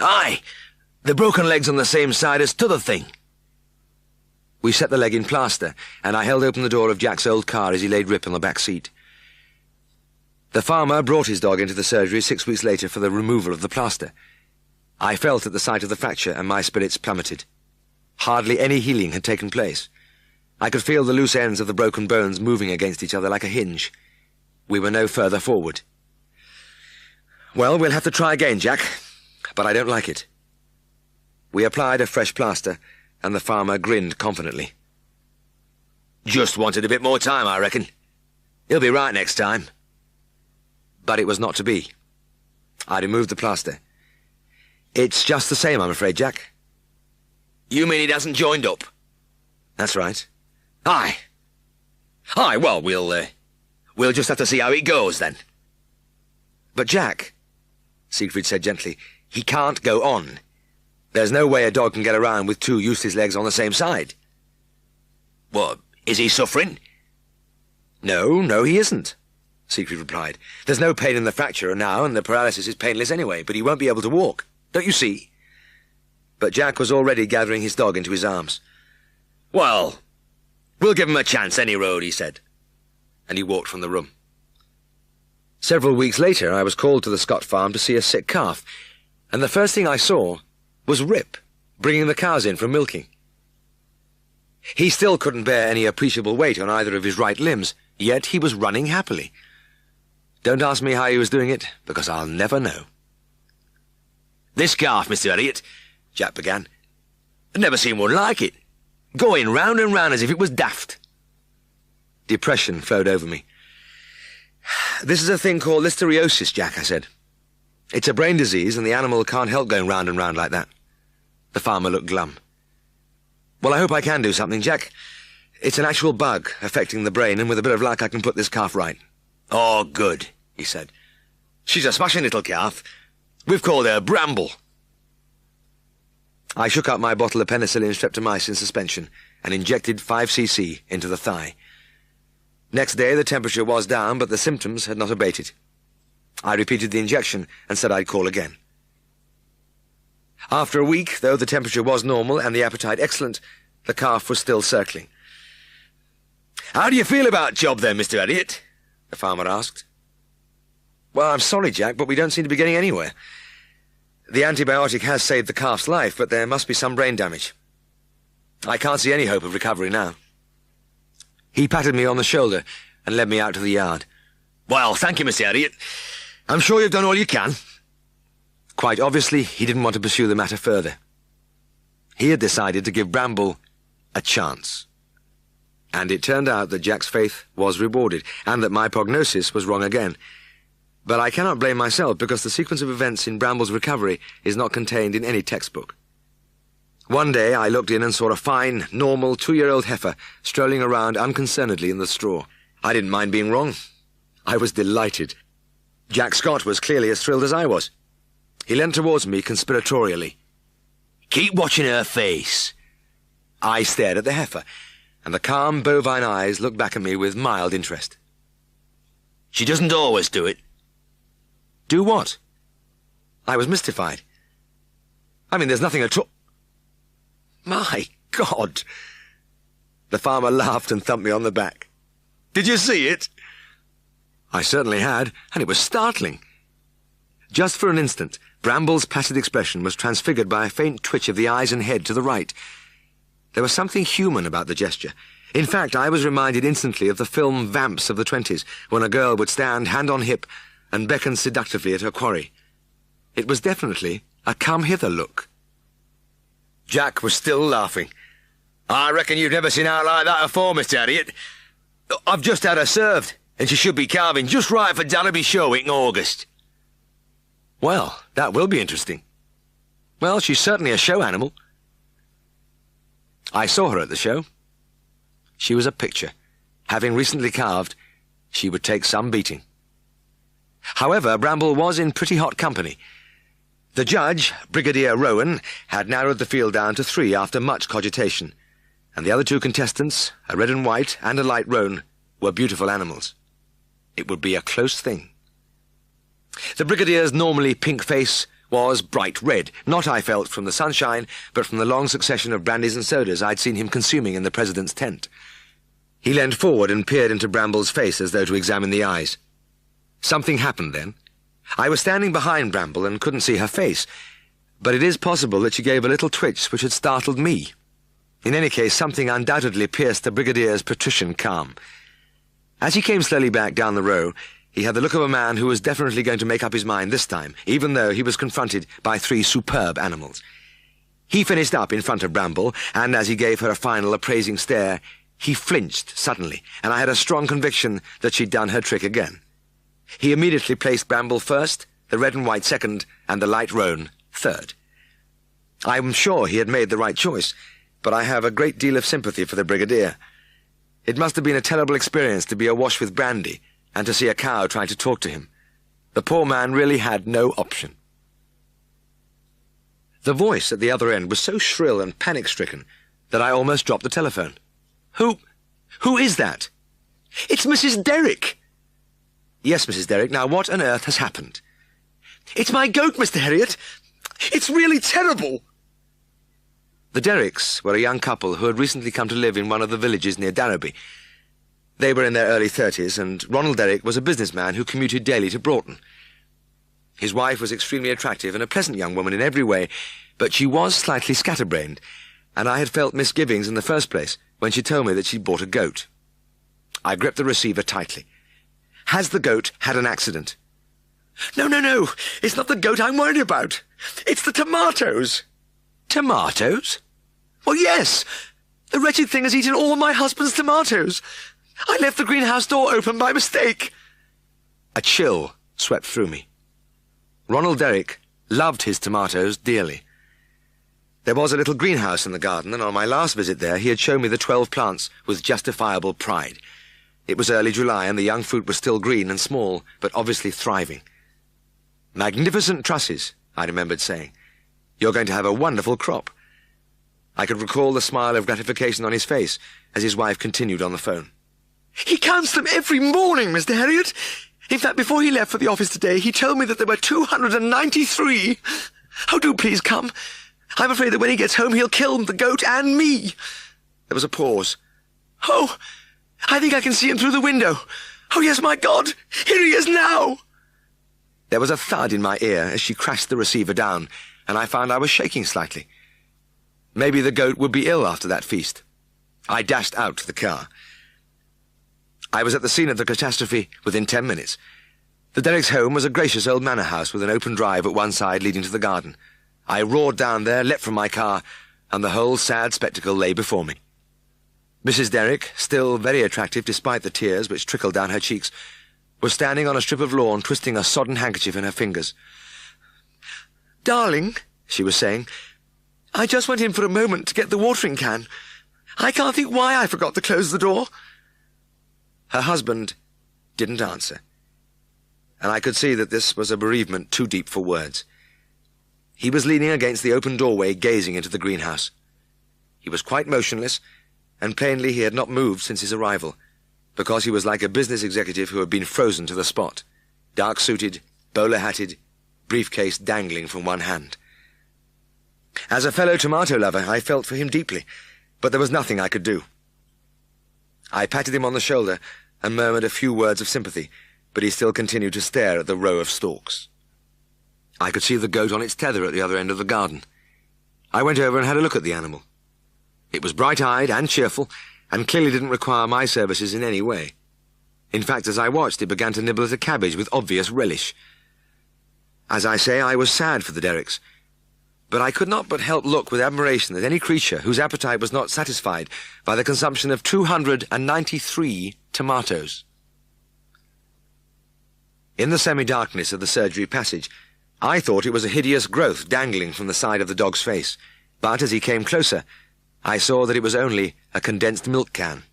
"Aye, the broken leg's on the same side as t'other thing." We set the leg in plaster, and I held open the door of Jack's old car as he laid Rip on the back seat. The farmer brought his dog into the surgery 6 weeks later for the removal of the plaster. I felt at the sight of the fracture, and my spirits plummeted. Hardly any healing had taken place. I could feel the loose ends of the broken bones moving against each other like a hinge. We were no further forward. "Well, we'll have to try again, Jack, but I don't like it." We applied a fresh plaster, and the farmer grinned confidently. "Just wanted a bit more time, I reckon. He'll be right next time." But it was not to be. I removed the plaster. "It's just the same, I'm afraid, Jack." "You mean it hasn't joined up?" "That's right." Aye. Aye, well, we'll just have to see how it goes, then." "But Jack," Siegfried said gently, "he can't go on. There's no way a dog can get around with two useless legs on the same side." "What, is he suffering?" No, he isn't," Siegfried replied. "There's no pain in the fracture now, and the paralysis is painless anyway, but he won't be able to walk. Don't you see?" But Jack was already gathering his dog into his arms. "Well, we'll give him a chance any road," he said, and he walked from the room. Several weeks later, I was called to the Scott farm to see a sick calf, and the first thing I saw was Rip, bringing the cows in from milking. He still couldn't bear any appreciable weight on either of his right limbs, yet he was running happily. Don't ask me how he was doing it, because I'll never know. "This calf, Mr. Elliot," Jack began, "I've never seen one like it. Going round and round as if it was daft." Depression flowed over me. "This is a thing called listeriosis, Jack," I said. "It's a brain disease, and the animal can't help going round and round like that." The farmer looked glum. "Well, I hope I can do something, Jack. It's an actual bug affecting the brain, and with a bit of luck I can put this calf right." "Oh, good," he said. "She's a smashing little calf. We've called her Bramble." I shook out my bottle of penicillin streptomycin suspension and injected 5 cc into the thigh. Next day the temperature was down, but the symptoms had not abated. I repeated the injection and said I'd call again. After a week, though the temperature was normal and the appetite excellent, the calf was still circling. "How do you feel about job then, Mr. Elliot?" the farmer asked. "Well, I'm sorry, Jack, but we don't seem to be getting anywhere. The antibiotic has saved the calf's life, but there must be some brain damage. I can't see any hope of recovery now." He patted me on the shoulder and led me out to the yard. "Well, thank you, Mr. Elliot. I'm sure you've done all you can." Quite obviously, he didn't want to pursue the matter further. He had decided to give Bramble a chance. And it turned out that Jack's faith was rewarded, and that my prognosis was wrong again. But I cannot blame myself, because the sequence of events in Bramble's recovery is not contained in any textbook. One day I looked in and saw a fine, normal 2-year-old heifer strolling around unconcernedly in the straw. I didn't mind being wrong. I was delighted. Jack Scott was clearly as thrilled as I was. He leant towards me conspiratorially. "Keep watching her face." I stared at the heifer, and the calm bovine eyes looked back at me with mild interest. "She doesn't always do it." "Do what?" I was mystified. "I mean, there's nothing at all." My God! The farmer laughed and thumped me on the back. Did you see it? I certainly had, and it was startling. Just for an instant, Bramble's placid expression was transfigured by a faint twitch of the eyes and head to the right. There was something human about the gesture. In fact, I was reminded instantly of the film Vamps of the 20s, when a girl would stand hand on hip and beckon seductively at her quarry. It was definitely a come-hither look. Jack was still laughing. I reckon you've never seen out like that afore, Mr. Harriet. I've just had her served, and she should be calving just right for Dalby Show in August. Well, that will be interesting. Well, she's certainly a show animal. I saw her at the show. She was a picture. Having recently calved, she would take some beating. However, Bramble was in pretty hot company. The judge, Brigadier Rowan, had narrowed the field down to 3 after much cogitation, and the other 2 contestants, a red and white and a light roan, were beautiful animals. It would be a close thing. The Brigadier's normally pink face was bright red, not, I felt, from the sunshine, but from the long succession of brandies and sodas I'd seen him consuming in the President's tent. He leaned forward and peered into Bramble's face as though to examine the eyes. Something happened then. I was standing behind Bramble and couldn't see her face, but it is possible that she gave a little twitch which had startled me. In any case, something undoubtedly pierced the Brigadier's patrician calm. As he came slowly back down the row, he had the look of a man who was definitely going to make up his mind this time, even though he was confronted by 3 superb animals. He finished up in front of Bramble, and as he gave her a final appraising stare, he flinched suddenly, and I had a strong conviction that she'd done her trick again. He immediately placed Bramble first, the red and white second, and the light roan third. I am sure he had made the right choice, but I have a great deal of sympathy for the Brigadier. It must have been a terrible experience to be awash with brandy, and to see a cow trying to talk to him. The poor man really had no option. The voice at the other end was so shrill and panic-stricken that I almost dropped the telephone. Who is that? It's Mrs. Derrick. Yes, Mrs. Derrick. Now, what on earth has happened? It's my goat, Mr. Harriet. It's really terrible. The Derricks were a young couple who had recently come to live in one of the villages near Darrowby. They were in their early 30s, and Ronald Derrick was a businessman who commuted daily to Broughton. His wife was extremely attractive and a pleasant young woman in every way, but she was slightly scatterbrained, and I had felt misgivings in the first place when she told me that she'd bought a goat. I gripped the receiver tightly. Has the goat had an accident? No. It's not the goat I'm worried about. It's the tomatoes. Tomatoes? Well, yes. The wretched thing has eaten all my husband's tomatoes. I left the greenhouse door open by mistake. A chill swept through me. Ronald Derrick loved his tomatoes dearly. There was a little greenhouse in the garden, and on my last visit there he had shown me the 12 plants with justifiable pride. It was early July, and the young fruit was still green and small, but obviously thriving. Magnificent trusses, I remembered saying. You're going to have a wonderful crop. I could recall the smile of gratification on his face as his wife continued on the phone. He counts them every morning, Mr. Harriet. In fact, before he left for the office today, he told me that there were 293. Oh, do please come. I'm afraid that when he gets home, he'll kill the goat and me. There was a pause. Oh, I think I can see him through the window. Oh, yes, my God, here he is now. There was a thud in my ear as she crashed the receiver down, and I found I was shaking slightly. Maybe the goat would be ill after that feast. I dashed out to the car. I was at the scene of the catastrophe within 10 minutes. The Derrick's home was a gracious old manor house with an open drive at one side leading to the garden. I roared down there, leapt from my car, and the whole sad spectacle lay before me. Mrs. Derrick, still very attractive despite the tears which trickled down her cheeks, was standing on a strip of lawn twisting a sodden handkerchief in her fingers. "Darling," she was saying, "I just went in for a moment to get the watering can. I can't think why I forgot to close the door." Her husband didn't answer, and I could see that this was a bereavement too deep for words. He was leaning against the open doorway, gazing into the greenhouse. He was quite motionless, and plainly he had not moved since his arrival, because he was like a business executive who had been frozen to the spot, dark-suited, bowler-hatted, briefcase dangling from one hand. As a fellow tomato lover, I felt for him deeply, but there was nothing I could do. I patted him on the shoulder and murmured a few words of sympathy, but he still continued to stare at the row of stalks. I could see the goat on its tether at the other end of the garden. I went over and had a look at the animal. It was bright-eyed and cheerful, and clearly didn't require my services in any way. In fact, as I watched, it began to nibble at a cabbage with obvious relish. As I say, I was sad for the Derricks, but I could not but help look with admiration at any creature whose appetite was not satisfied by the consumption of 293 tomatoes. In the semi-darkness of the surgery passage, I thought it was a hideous growth dangling from the side of the dog's face, but as he came closer, I saw that it was only a condensed milk can.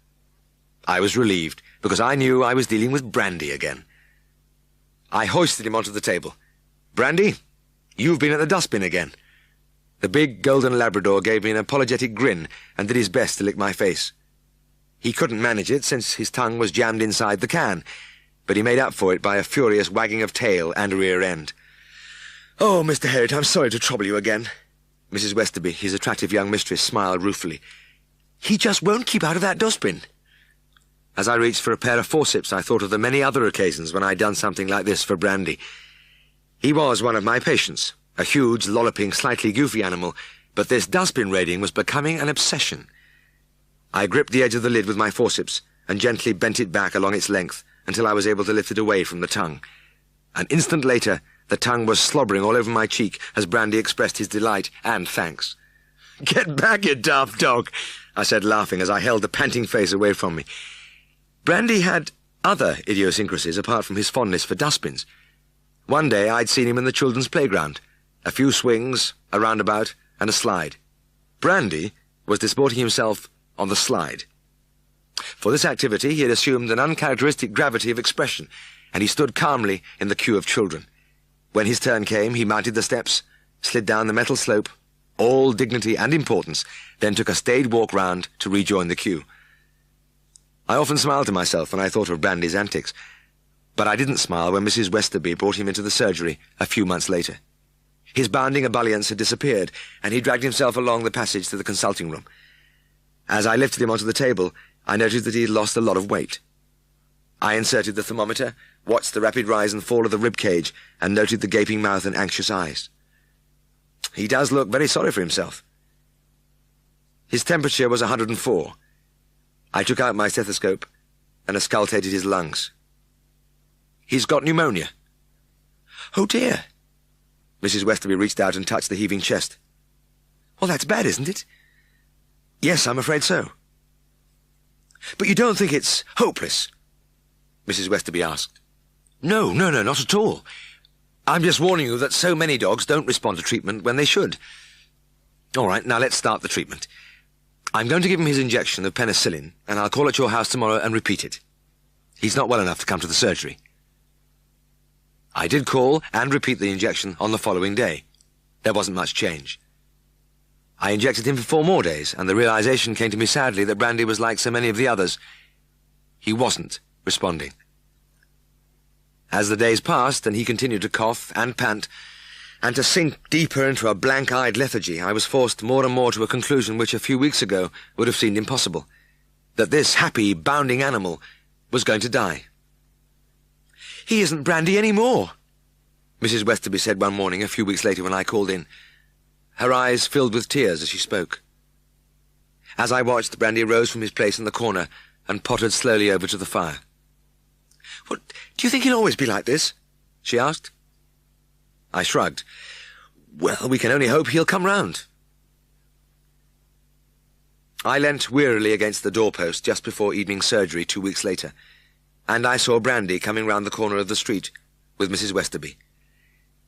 I was relieved, because I knew I was dealing with Brandy again. I hoisted him onto the table. "Brandy, you've been at the dustbin again." The big golden Labrador gave me an apologetic grin and did his best to lick my face. He couldn't manage it since his tongue was jammed inside the can, but he made up for it by a furious wagging of tail and rear end. "Oh, Mr. Herriot, I'm sorry to trouble you again." Mrs. Westerby, his attractive young mistress, smiled ruefully. "He just won't keep out of that dustbin." As I reached for a pair of forceps, I thought of the many other occasions when I'd done something like this for Brandy. He was one of my patients, a huge, lolloping, slightly goofy animal, but this dustbin raiding was becoming an obsession. I gripped the edge of the lid with my forceps and gently bent it back along its length until I was able to lift it away from the tongue. An instant later, the tongue was slobbering all over my cheek as Brandy expressed his delight and thanks. "Get back, you daft dog," I said, laughing as I held the panting face away from me. Brandy had other idiosyncrasies apart from his fondness for dustbins. One day I'd seen him in the children's playground. A few swings, a roundabout, and a slide. Brandy was disporting himself on the slide. For this activity he had assumed an uncharacteristic gravity of expression, and he stood calmly in the queue of children. When his turn came, he mounted the steps, slid down the metal slope, all dignity and importance, then took a staid walk round to rejoin the queue. I often smiled to myself when I thought of Brandy's antics, but I didn't smile when Mrs. Westerby brought him into the surgery a few months later. His bounding ebullience had disappeared, and he dragged himself along the passage to the consulting room. As I lifted him onto the table, I noted that he had lost a lot of weight. I inserted the thermometer, watched the rapid rise and fall of the rib cage, and noted the gaping mouth and anxious eyes. He does look very sorry for himself. His temperature was 104. I took out my stethoscope and auscultated his lungs. "He's got pneumonia." "Oh, dear." Mrs. Westerby reached out and touched the heaving chest. "Well, that's bad, isn't it?" "Yes, I'm afraid so." "But you don't think it's hopeless?" Mrs. Westerby asked. No, not at all. I'm just warning you that so many dogs don't respond to treatment when they should." "All right, now let's start the treatment. I'm going to give him his injection of penicillin, and I'll call at your house tomorrow and repeat it. He's not well enough to come to the surgery." I did call and repeat the injection on the following day. There wasn't much change. I injected him for 4 more days, and the realization came to me sadly that Brandy was like so many of the others. He wasn't responding. As the days passed and he continued to cough and pant, and to sink deeper into a blank-eyed lethargy, I was forced more and more to a conclusion which a few weeks ago would have seemed impossible, that this happy, bounding animal was going to die. "He isn't Brandy any more," Mrs. Westerby said one morning a few weeks later when I called in. Her eyes filled with tears as she spoke. As I watched, Brandy rose from his place in the corner and pottered slowly over to the fire. "What, do you think he'll always be like this?" she asked. I shrugged. "Well, we can only hope he'll come round." I leant wearily against the doorpost just before evening surgery 2 weeks later, and I saw Brandy coming round the corner of the street with Mrs. Westerby.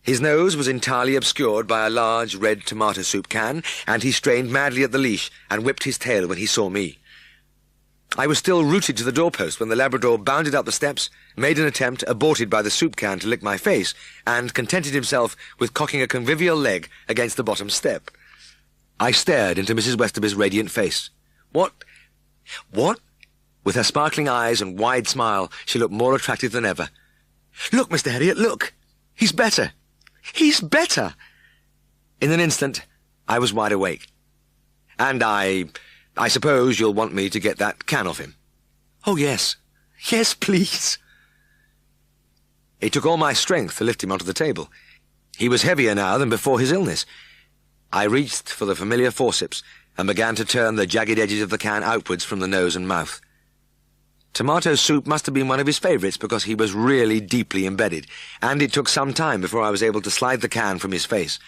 His nose was entirely obscured by a large red tomato soup can, and he strained madly at the leash and whipped his tail when he saw me. I was still rooted to the doorpost when the Labrador bounded up the steps, made an attempt, aborted by the soup can, to lick my face, and contented himself with cocking a convivial leg against the bottom step. I stared into Mrs. Westerby's radiant face. What? With her sparkling eyes and wide smile, she looked more attractive than ever. "Look, Mr. Herriot, look! He's better! He's better!" In an instant, I was wide awake. "And I suppose you'll want me to get that can off him." "Oh, yes. Yes, please." It took all my strength to lift him onto the table. He was heavier now than before his illness. I reached for the familiar forceps and began to turn the jagged edges of the can outwards from the nose and mouth. Tomato soup must have been one of his favourites because he was really deeply embedded, and it took some time before I was able to slide the can from his face.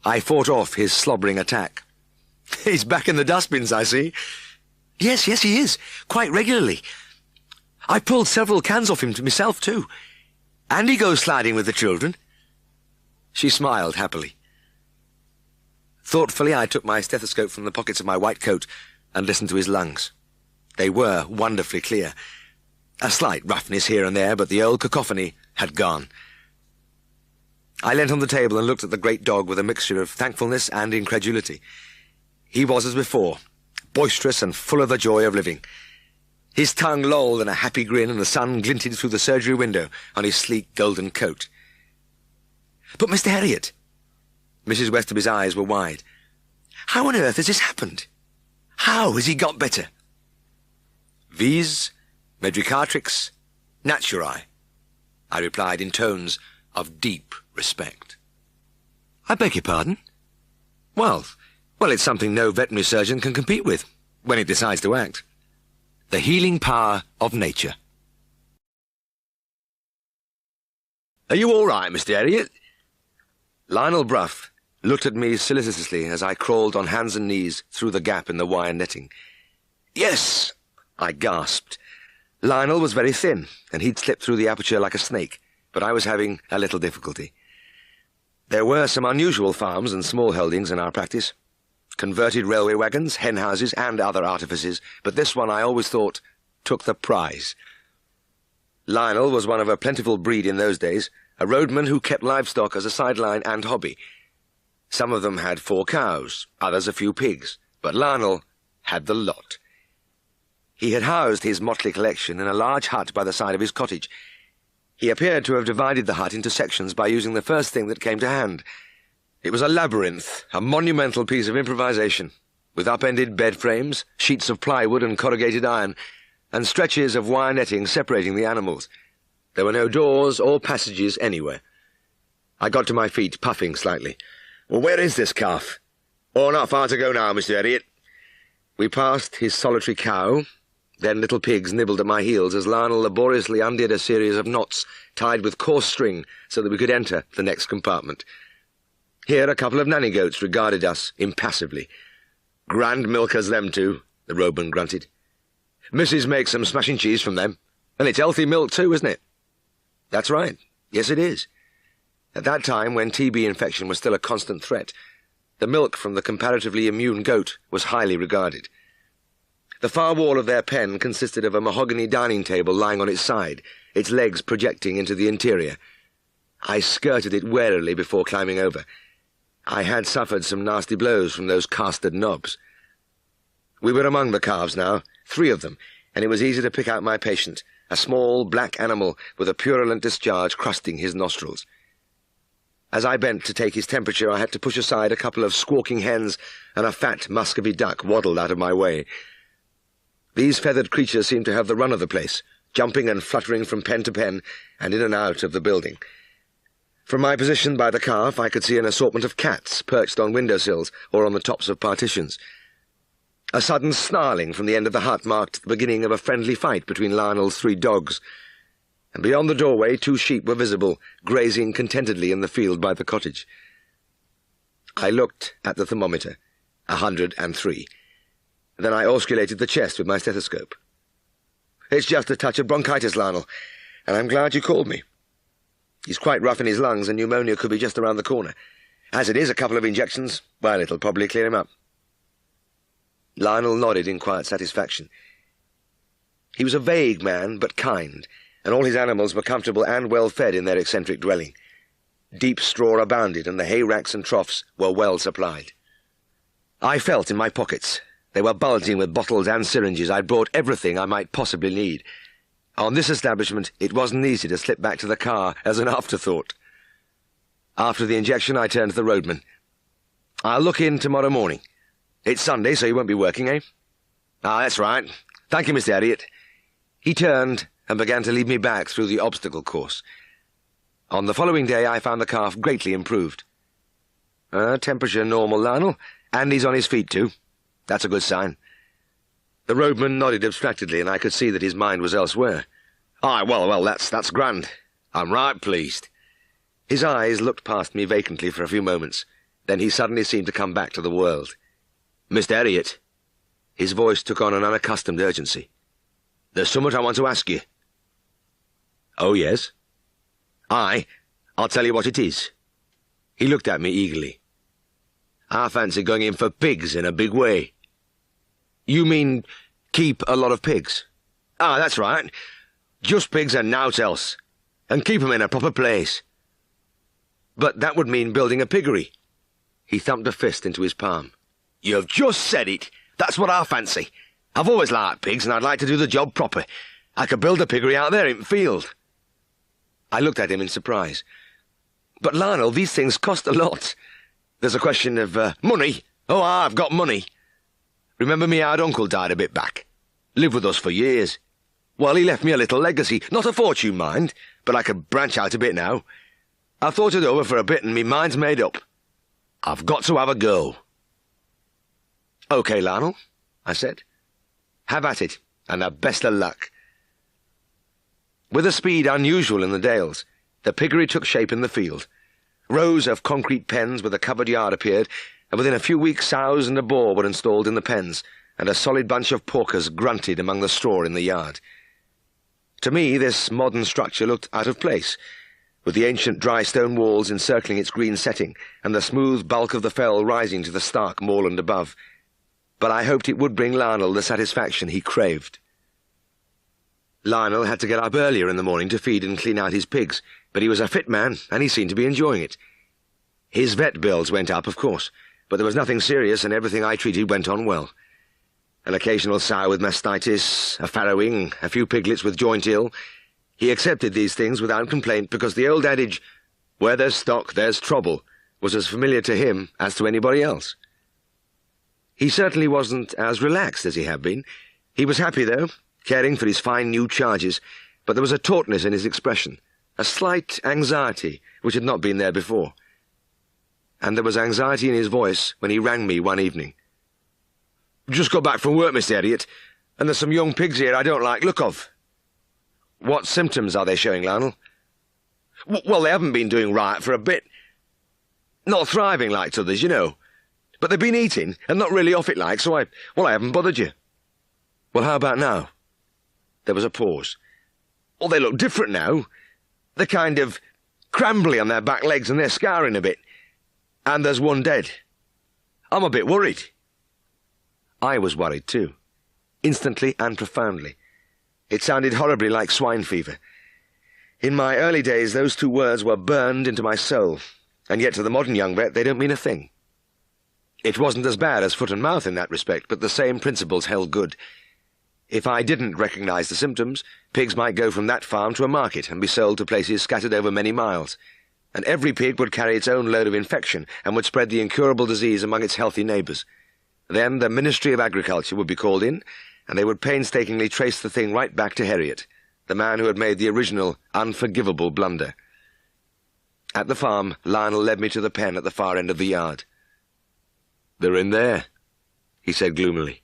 I fought off his slobbering attack. "He's back in the dustbins, I see." Yes, he is, quite regularly. I pulled several cans off him to myself, too. And he goes sliding with the children." She smiled happily. Thoughtfully, I took my stethoscope from the pockets of my white coat and listened to his lungs. They were wonderfully clear. A slight roughness here and there, but the old cacophony had gone. I leant on the table and looked at the great dog with a mixture of thankfulness and incredulity. He was as before, boisterous and full of the joy of living. His tongue lolled in a happy grin, and the sun glinted through the surgery window on his sleek golden coat. "But, Mr. Herriot," Mrs. Westerby's eyes were wide, "how on earth has this happened? How has he got better?" "Vis medricatrix naturae," I replied in tones of deep respect. "I beg your pardon?" Well, it's something no veterinary surgeon can compete with, when it decides to act. The healing power of nature. "Are you all right, Mr. Herriot?" Lionel Bruff looked at me solicitously as I crawled on hands and knees through the gap in the wire netting. "Yes," I gasped. Lionel was very thin, and he'd slipped through the aperture like a snake, but I was having a little difficulty. There were some unusual farms and small holdings in our practice. Converted railway wagons, hen houses, and other artifices, but this one I always thought took the prize. Lionel was one of a plentiful breed in those days, a roadman who kept livestock as a sideline and hobby. Some of them had 4 cows, others a few pigs, but Lionel had the lot. He had housed his motley collection in a large hut by the side of his cottage. He appeared to have divided the hut into sections by using the first thing that came to hand. It was a labyrinth, a monumental piece of improvisation, with upended bed frames, sheets of plywood and corrugated iron, and stretches of wire netting separating the animals. There were no doors or passages anywhere. I got to my feet, puffing slightly. "Well, where is this calf?" "Oh, not far to go now, Mr. Herriot." We passed his solitary cow, then little pigs nibbled at my heels as Lionel laboriously undid a series of knots tied with coarse string so that we could enter the next compartment. Here a couple of nanny goats regarded us impassively. "Grand milkers, them two," the roadman grunted. "Missus makes some smashing cheese from them, and it's healthy milk too, isn't it?" "That's right. Yes, it is." At that time, when TB infection was still a constant threat, the milk from the comparatively immune goat was highly regarded. The far wall of their pen consisted of a mahogany dining table lying on its side, its legs projecting into the interior. I skirted it warily before climbing over. I had suffered some nasty blows from those casted knobs. We were among the calves now, 3 of them, and it was easy to pick out my patient, a small black animal with a purulent discharge crusting his nostrils. As I bent to take his temperature, I had to push aside a couple of squawking hens, and a fat Muscovy duck waddled out of my way. These feathered creatures seemed to have the run of the place, jumping and fluttering from pen to pen and in and out of the building. From my position by the calf, I could see an assortment of cats perched on windowsills or on the tops of partitions. A sudden snarling from the end of the hut marked the beginning of a friendly fight between Lionel's 3 dogs, and beyond the doorway 2 sheep were visible, grazing contentedly in the field by the cottage. I looked at the thermometer, 103. Then I auscultated the chest with my stethoscope. "It's just a touch of bronchitis, Lionel, and I'm glad you called me. He's quite rough in his lungs, and pneumonia could be just around the corner. As it is, a couple of injections, well, it'll probably clear him up." Lionel nodded in quiet satisfaction. He was a vague man, but kind, and all his animals were comfortable and well fed in their eccentric dwelling. Deep straw abounded, and the hay racks and troughs were well supplied. I felt in my pockets. They were bulging with bottles and syringes. I'd brought everything I might possibly need. On this establishment, it wasn't easy to slip back to the car as an afterthought. After the injection, I turned to the roadman. I'll look in tomorrow morning. It's Sunday, so you won't be working, eh? Ah, that's right. Thank you, Mr. Elliot. He turned and began to lead me back through the obstacle course. On the following day, I found the calf greatly improved. Temperature normal, Lionel, and he's on his feet too. That's a good sign. The roadman nodded abstractedly, and I could see that his mind was elsewhere. Ah, well, that's grand. I'm right pleased. His eyes looked past me vacantly for a few moments. Then he suddenly seemed to come back to the world. Mr. Elliot. His voice took on an unaccustomed urgency. There's somewhat I want to ask you. Oh, yes? I'll tell you what it is. He looked at me eagerly. I fancy going in for pigs in a big way. You mean keep a lot of pigs? Ah, that's right. Just pigs and nowt else. And keep 'em in a proper place. But that would mean building a piggery. He thumped a fist into his palm. You've just said it. That's what I fancy. I've always liked pigs, and I'd like to do the job proper. I could build a piggery out there in the field. I looked at him in surprise. But, Lionel, these things cost a lot. There's a question of money. Oh, I've got money. Remember me old uncle died a bit back. Lived with us for years. Well, he left me a little legacy. Not a fortune, mind, but I could branch out a bit now. I've thought it over for a bit, and me mind's made up. I've got to have a go. OK, Lionel, I said. Have at it, and the best of luck. With a speed unusual in the Dales, the piggery took shape in the field. Rows of concrete pens with a covered yard appeared, and within a few weeks sows and a boar were installed in the pens, and a solid bunch of porkers grunted among the straw in the yard. To me, this modern structure looked out of place, with the ancient dry stone walls encircling its green setting, and the smooth bulk of the fell rising to the stark moorland above. But I hoped it would bring Lionel the satisfaction he craved. Lionel had to get up earlier in the morning to feed and clean out his pigs, but he was a fit man, and he seemed to be enjoying it. His vet bills went up, of course, but there was nothing serious, and everything I treated went on well. An occasional sow with mastitis, a farrowing, a few piglets with joint ill. He accepted these things without complaint, because the old adage, where there's stock, there's trouble, was as familiar to him as to anybody else. He certainly wasn't as relaxed as he had been. He was happy, though, caring for his fine new charges, but there was a tautness in his expression, a slight anxiety which had not been there before. And there was anxiety in his voice when he rang me one evening. Just got back from work, Mr. Elliot, and there's some young pigs here I don't like look of. What symptoms are they showing, Lionel? Well, they haven't been doing right for a bit. Not thriving like others, you know. But they've been eating, and not really off it like, so I haven't bothered you. Well, how about now? There was a pause. Well, they look different now. They're kind of crambly on their back legs, and they're scarring a bit. And there's one dead. I'm a bit worried. I was worried too, instantly and profoundly. It sounded horribly like swine fever. In my early days, those two words were burned into my soul, and yet to the modern young vet they don't mean a thing. It wasn't as bad as foot and mouth in that respect, but the same principles held good. If I didn't recognize the symptoms, pigs might go from that farm to a market and be sold to places scattered over many miles, and every pig would carry its own load of infection and would spread the incurable disease among its healthy neighbours. Then the Ministry of Agriculture would be called in, and they would painstakingly trace the thing right back to Herriot, the man who had made the original, unforgivable blunder. At the farm, Lionel led me to the pen at the far end of the yard. "They're in there," he said gloomily.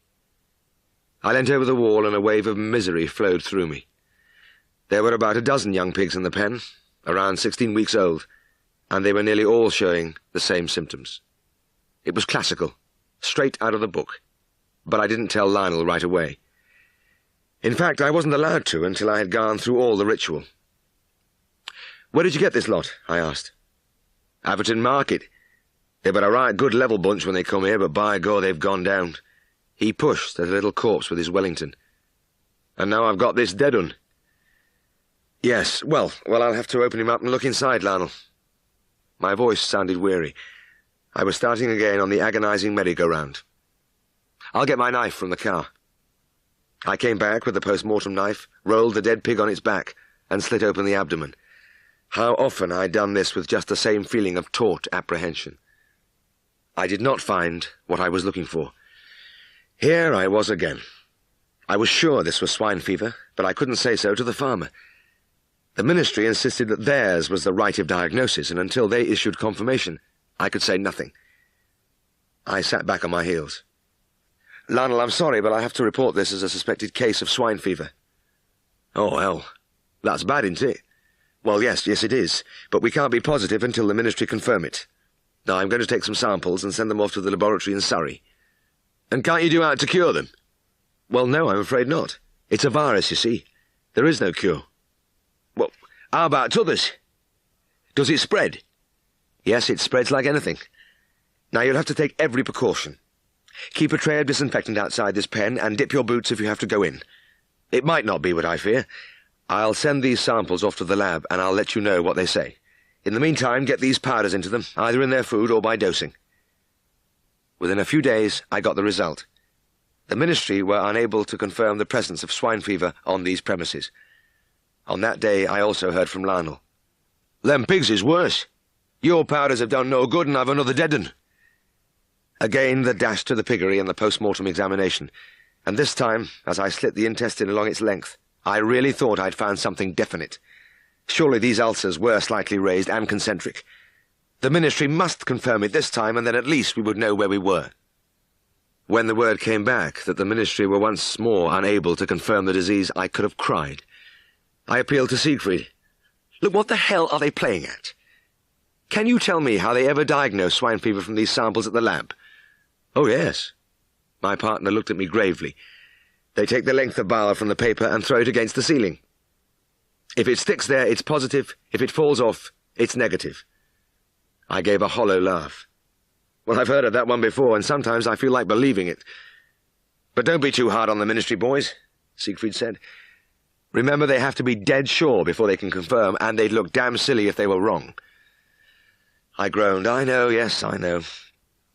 I leant over the wall, and a wave of misery flowed through me. There were about a dozen young pigs in the pen, around 16 weeks old, and they were nearly all showing the same symptoms. It was classical, straight out of the book, but I didn't tell Lionel right away. In fact, I wasn't allowed to until I had gone through all the ritual. "Where did you get this lot?" I asked. "Averton Market. They were a right good level bunch when they come here, but by God they've gone down." He pushed at a little corpse with his Wellington. "And now I've got this dead un." "Yes, well, I'll have to open him up and look inside, Lionel." My voice sounded weary. I was starting again on the agonizing merry-go-round. "I'll get my knife from the car." I came back with the post-mortem knife, rolled the dead pig on its back, and slit open the abdomen. How often I'd done this with just the same feeling of taut apprehension. I did not find what I was looking for. Here I was again. I was sure this was swine fever, but I couldn't say so to the farmer. The ministry insisted that theirs was the right of diagnosis, and until they issued confirmation, I could say nothing. I sat back on my heels. "Lionel, I'm sorry, but I have to report this as a suspected case of swine fever." "Oh, hell. That's bad, isn't it?" "Well, yes, it is, but we can't be positive until the ministry confirm it. Now, I'm going to take some samples and send them off to the laboratory in Surrey." "And can't you do out to cure them?" "Well, no, I'm afraid not. It's a virus, you see. There is no cure." "Well, how about t'others? Does it spread?" "Yes, it spreads like anything. Now, you'll have to take every precaution. Keep a tray of disinfectant outside this pen, and dip your boots if you have to go in. It might not be what I fear. I'll send these samples off to the lab, and I'll let you know what they say. In the meantime, get these powders into them, either in their food or by dosing." Within a few days, I got the result. The ministry were unable to confirm the presence of swine fever on these premises. On that day, I also heard from Lionel. "Them pigs is worse. Your powders have done no good, and I've another dead 'un." Again the dash to the piggery and the post-mortem examination, and this time, as I slit the intestine along its length, I really thought I'd found something definite. Surely these ulcers were slightly raised and concentric. The ministry must confirm it this time, and then at least we would know where we were. When the word came back that the ministry were once more unable to confirm the disease, I could have cried. I appealed to Siegfried. "Look, what the hell are they playing at? Can you tell me how they ever diagnose swine fever from these samples at the lab?" "Oh, yes." My partner looked at me gravely. "They take the length of bile from the paper and throw it against the ceiling. If it sticks there, it's positive. If it falls off, it's negative." I gave a hollow laugh. "Well, I've heard of that one before, and sometimes I feel like believing it." "But don't be too hard on the ministry, boys," Siegfried said. "Remember, they have to be dead sure before they can confirm, and they'd look damn silly if they were wrong." I groaned. "I know, yes, I know.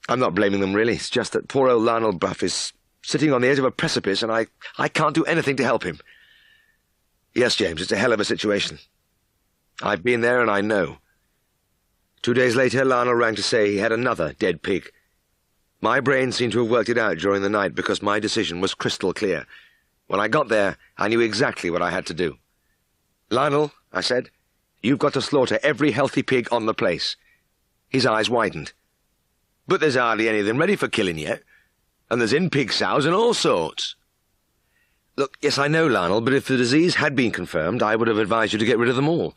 I'm not blaming them, really. It's just that poor old Lionel Buff is sitting on the edge of a precipice, and I can't do anything to help him." "Yes, James, it's a hell of a situation. I've been there, and I know." 2 days later, Lionel rang to say he had another dead pig. My brain seemed to have worked it out during the night because my decision was crystal clear. When I got there, I knew exactly what I had to do. "Lionel," I said, "you've got to slaughter every healthy pig on the place." His eyes widened. "But there's hardly any of them ready for killing yet. And there's in-pig sows and all sorts." "Look, yes, I know, Lionel, but if the disease had been confirmed, I would have advised you to get rid of them all.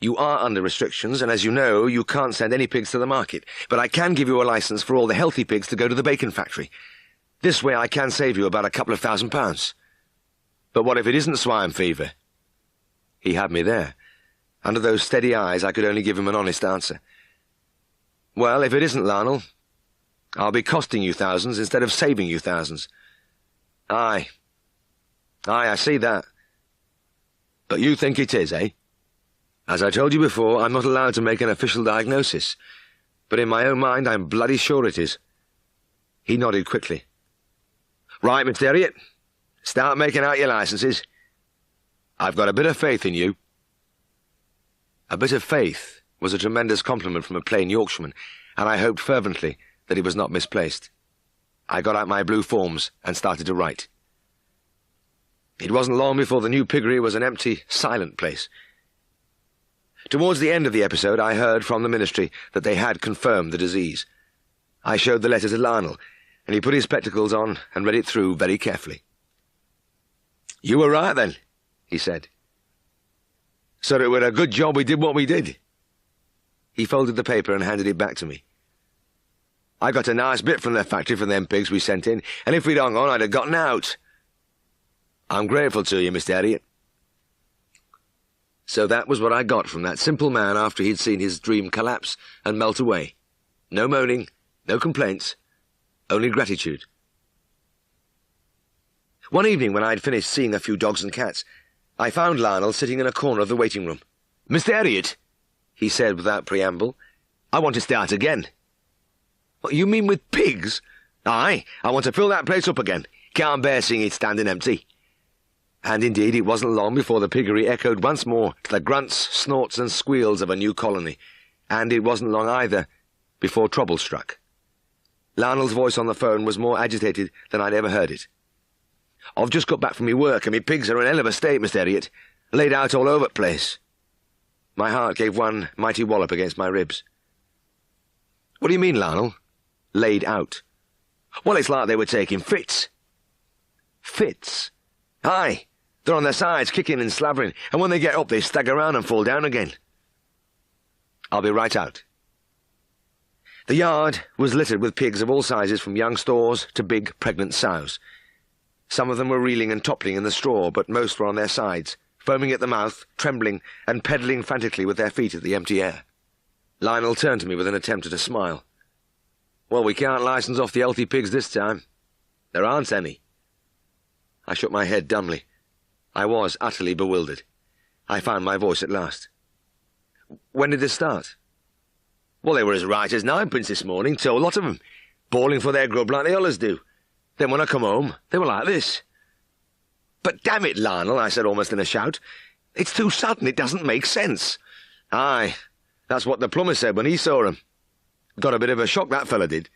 You are under restrictions, and as you know, you can't send any pigs to the market. But I can give you a license for all the healthy pigs to go to the bacon factory. This way I can save you about a couple of £1,000. But what if it isn't swine fever?" He had me there. Under those steady eyes, I could only give him an honest answer. "Well, if it isn't, Lionel, I'll be costing you thousands instead of saving you thousands." Aye, I see that. But you think it is, eh?" "As I told you before, I'm not allowed to make an official diagnosis. But in my own mind, I'm bloody sure it is." He nodded quickly. "Right, Mr. Elliot. Start making out your licenses. I've got a bit of faith in you." A bit of faith was a tremendous compliment from a plain Yorkshireman, and I hoped fervently that it was not misplaced. I got out my blue forms and started to write. It wasn't long before the new piggery was an empty, silent place. Towards the end of the episode, I heard from the ministry that they had confirmed the disease. I showed the letter to Lionel, and he put his spectacles on and read it through very carefully. "You were right, then," he said. "So it were a good job we did what we did." He folded the paper and handed it back to me. "I got a nice bit from the factory for them pigs we sent in, and if we'd hung on, I'd have gotten out." "I'm grateful to you, Mr. Elliot." So that was what I got from that simple man after he'd seen his dream collapse and melt away. No moaning, no complaints, only gratitude. One evening when I'd finished seeing a few dogs and cats, I found Lionel sitting in a corner of the waiting room. "Mr. Elliot," he said without preamble, "I want to start again." "What, you mean with pigs?" "Aye, I want to fill that place up again. Can't bear seeing it standing empty." And indeed it wasn't long before the piggery echoed once more to the grunts, snorts and squeals of a new colony, and it wasn't long either before trouble struck. Lionel's voice on the phone was more agitated than I'd ever heard it. "I've just got back from me work, and me pigs are in a hell of a state, Mr. Elliot. Laid out all over the place." My heart gave one mighty wallop against my ribs. "What do you mean, Lionel? Laid out?" "Well, it's like they were taking fits." "Fits?" "Aye. They're on their sides, kicking and slavering, and when they get up, they stagger around and fall down again." "I'll be right out." The yard was littered with pigs of all sizes, from young stores to big, pregnant sows. Some of them were reeling and toppling in the straw, but most were on their sides, foaming at the mouth, trembling, and pedalling frantically with their feet at the empty air. Lionel turned to me with an attempt at a smile. "Well, we can't license off the healthy pigs this time. There aren't any." I shook my head dumbly. I was utterly bewildered. I found my voice at last. "When did this start?" "Well, they were as right as ninepence this morning, to a lot of 'em, bawling for their grub like they allers do. Then when I come home, they were like this." "But damn it, Lionel," I said almost in a shout. "It's too sudden, it doesn't make sense." "Aye, that's what the plumber said when he saw 'em. Got a bit of a shock, that fella did."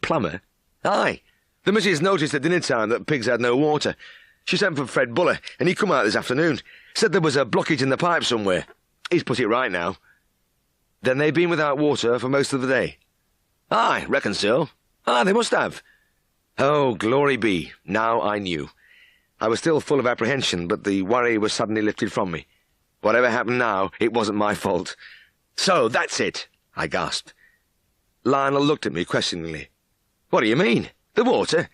"Plumber?" "Aye. The missus noticed at dinner time that pigs had no water. She sent for Fred Buller, and he come out this afternoon. Said there was a blockage in the pipe somewhere. He's put it right now." "Then they've been without water for most of the day?" "Aye, reckon so. Aye, they must have." Oh, glory be, now I knew. I was still full of apprehension, but the worry was suddenly lifted from me. Whatever happened now, it wasn't my fault. "So, that's it," I gasped. Lionel looked at me questioningly. "What do you mean? The water?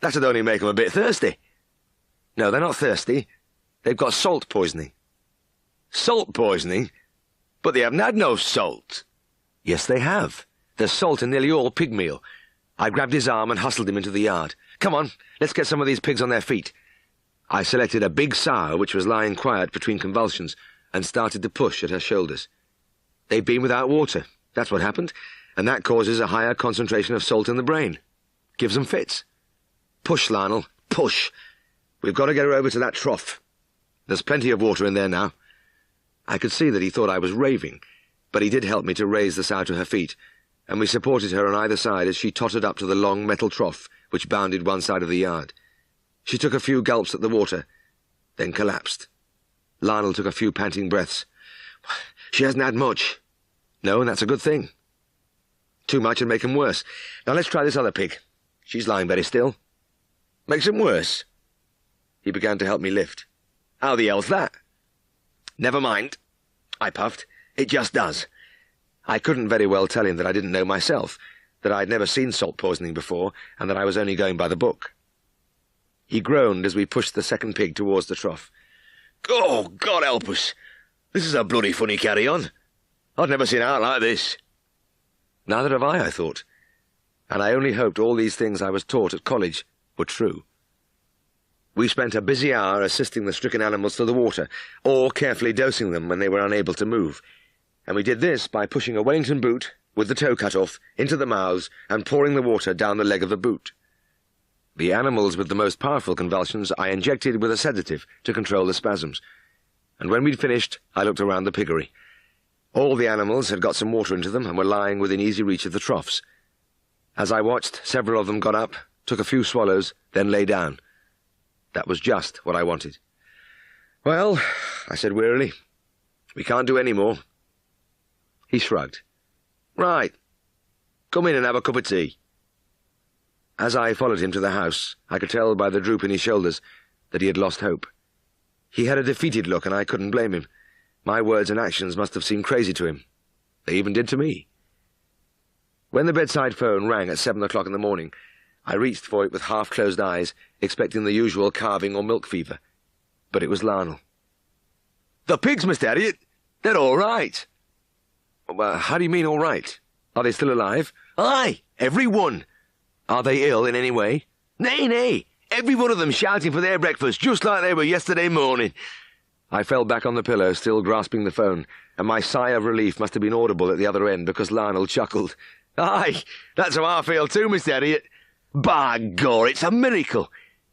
That'd only make 'em a bit thirsty." "No, they're not thirsty. They've got salt poisoning." "Salt poisoning? But they haven't had no salt." "Yes, they have. There's salt in nearly all pig meal." I grabbed his arm and hustled him into the yard. "Come on, let's get some of these pigs on their feet." I selected a big sow which was lying quiet between convulsions and started to push at her shoulders. They've been without water, that's what happened, and that causes a higher concentration of salt in the brain. Gives them fits. "Push, Lionel, push. We've got to get her over to that trough. There's plenty of water in there now." I could see that he thought I was raving, but he did help me to raise the sow to her feet, and we supported her on either side as she tottered up to the long metal trough which bounded one side of the yard. She took a few gulps at the water, then collapsed. Lionel took a few panting breaths. "She hasn't had much." "No, and that's a good thing. Too much would make him worse. Now let's try this other pig. She's lying very still." "Makes him worse?" He began to help me lift. "How the hell's that?" "Never mind," I puffed. "It just does." I couldn't very well tell him that I didn't know myself, that I'd never seen salt poisoning before, and that I was only going by the book. He groaned as we pushed the second pig towards the trough. "Oh, God help us! This is a bloody funny carry-on. I've never seen out like this." Neither have I thought, and I only hoped all these things I was taught at college were true. We spent a busy hour assisting the stricken animals to the water, or carefully dosing them when they were unable to move, and we did this by pushing a Wellington boot, with the toe cut off, into the mouths and pouring the water down the leg of the boot. The animals with the most powerful convulsions I injected with a sedative to control the spasms, and when we'd finished, I looked around the piggery. All the animals had got some water into them and were lying within easy reach of the troughs. As I watched, several of them got up, took a few swallows, then lay down. That was just what I wanted. "Well," I said wearily, "we can't do any more." He shrugged. "Right. Come in and have a cup of tea." As I followed him to the house, I could tell by the droop in his shoulders that he had lost hope. He had a defeated look, and I couldn't blame him. My words and actions must have seemed crazy to him. They even did to me. When the bedside phone rang at 7 o'clock in the morning, I reached for it with half-closed eyes, expecting the usual calving or milk fever. But it was Lionel. "The pigs, Mr. Elliot, they're all right." "How do you mean all right? Are they still alive?" "Aye, every one." "Are they ill in any way?" "Nay, nay, every one of them shouting for their breakfast, just like they were yesterday morning." I fell back on the pillow, still grasping the phone, and my sigh of relief must have been audible at the other end because Lionel chuckled. "Aye, that's how I feel too, Mr. Elliot. By gor, it's a miracle.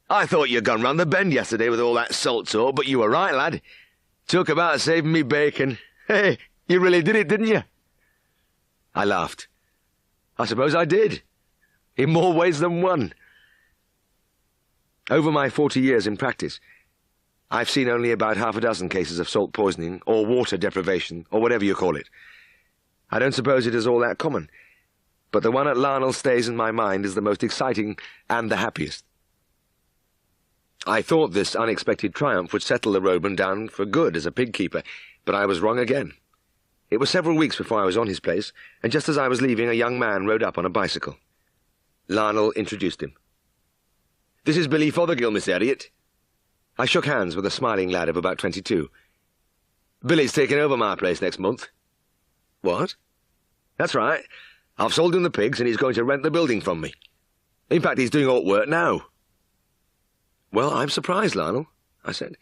I thought you'd gone round the bend yesterday with all that salt talk, but you were right, lad. Talk about saving me bacon. Hey, you really did it, didn't you?" I laughed. I suppose I did. In more ways than one. Over my 40 years in practice, I've seen only about half a dozen cases of salt poisoning, or water deprivation, or whatever you call it. I don't suppose it is all that common, but the one at Larnell stays in my mind as the most exciting and the happiest. I thought this unexpected triumph would settle the roadman down for good as a pig keeper, but I was wrong again. It was several weeks before I was on his place, and just as I was leaving, a young man rode up on a bicycle. Larnell introduced him. "This is Billy Fothergill, Miss Harriet." I shook hands with a smiling lad of about 22. "Billy's taking over my place next month." "What?" "That's right. I've sold him the pigs, and he's going to rent the building from me. In fact, he's doing all work now." "Well, I'm surprised, Larnell," I said.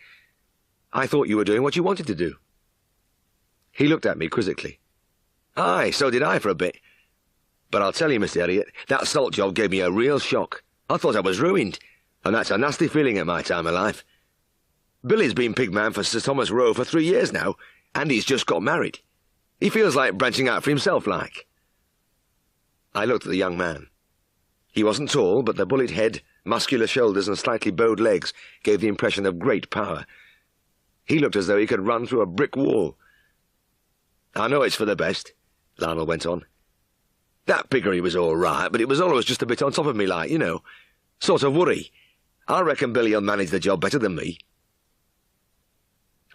"I thought you were doing what you wanted to do." He looked at me quizzically. "Aye, so did I for a bit. But I'll tell you, Mr. Elliot, that salt job gave me a real shock. I thought I was ruined, and that's a nasty feeling at my time of life. Billy's been pigman for Sir Thomas Rowe for 3 years now, and he's just got married. He feels like branching out for himself, like." I looked at the young man. He wasn't tall, but the bullet head, muscular shoulders, and slightly bowed legs gave the impression of great power. He looked as though he could run through a brick wall. "I know it's for the best," Larnell went on. "That piggery was all right, but it was always just a bit on top of me, like, you know. Sort of worry. I reckon Billy'll manage the job better than me."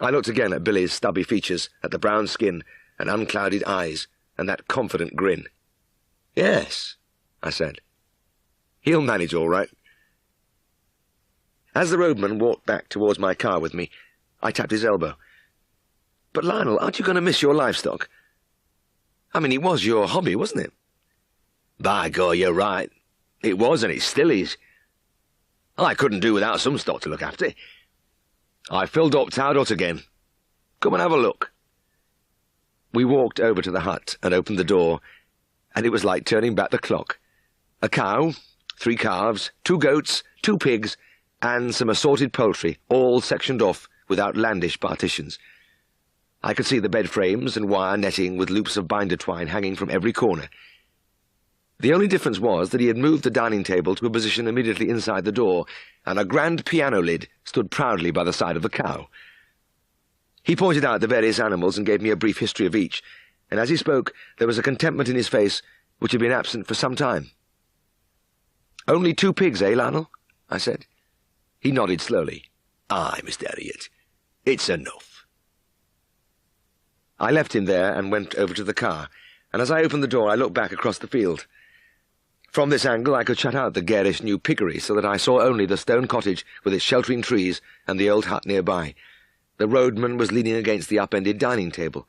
I looked again at Billy's stubby features, at the brown skin and unclouded eyes, and that confident grin. "Yes," I said. "He'll manage all right." As the roadman walked back towards my car with me, I tapped his elbow. "But, Lionel, aren't you going to miss your livestock? I mean, it was your hobby, wasn't it?" "By God, you're right. It was, and it still is. I couldn't do without some stock to look after. I filled up Toad Hut again. Come and have a look." We walked over to the hut and opened the door, and it was like turning back the clock. A cow, 3 calves, 2 goats, 2 pigs, and some assorted poultry, all sectioned off with outlandish partitions. I could see the bed frames and wire netting with loops of binder twine hanging from every corner. The only difference was that he had moved the dining table to a position immediately inside the door, and a grand piano lid stood proudly by the side of the cow. He pointed out the various animals and gave me a brief history of each, and as he spoke there was a contentment in his face which had been absent for some time. "Only 2 pigs, eh, Lionel?" I said. He nodded slowly. "Aye, Mr. Elliot. It's enough." I left him there and went over to the car, and as I opened the door I looked back across the field. From this angle I could shut out the garish new piggery so that I saw only the stone cottage with its sheltering trees and the old hut nearby. The roadman was leaning against the upended dining table,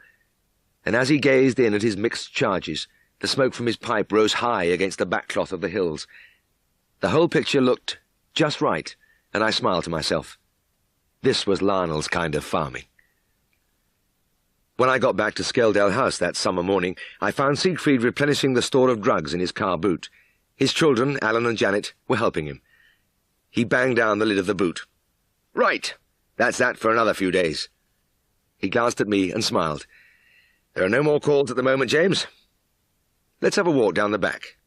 and as he gazed in at his mixed charges, the smoke from his pipe rose high against the backcloth of the hills. The whole picture looked just right, and I smiled to myself. This was Lionel's kind of farming. When I got back to Skeldale House that summer morning, I found Siegfried replenishing the store of drugs in his car boot. His children, Alan and Janet, were helping him. He banged down the lid of the boot. "Right, that's that for another few days." He glanced at me and smiled. "There are no more calls at the moment, James. Let's have a walk down the back."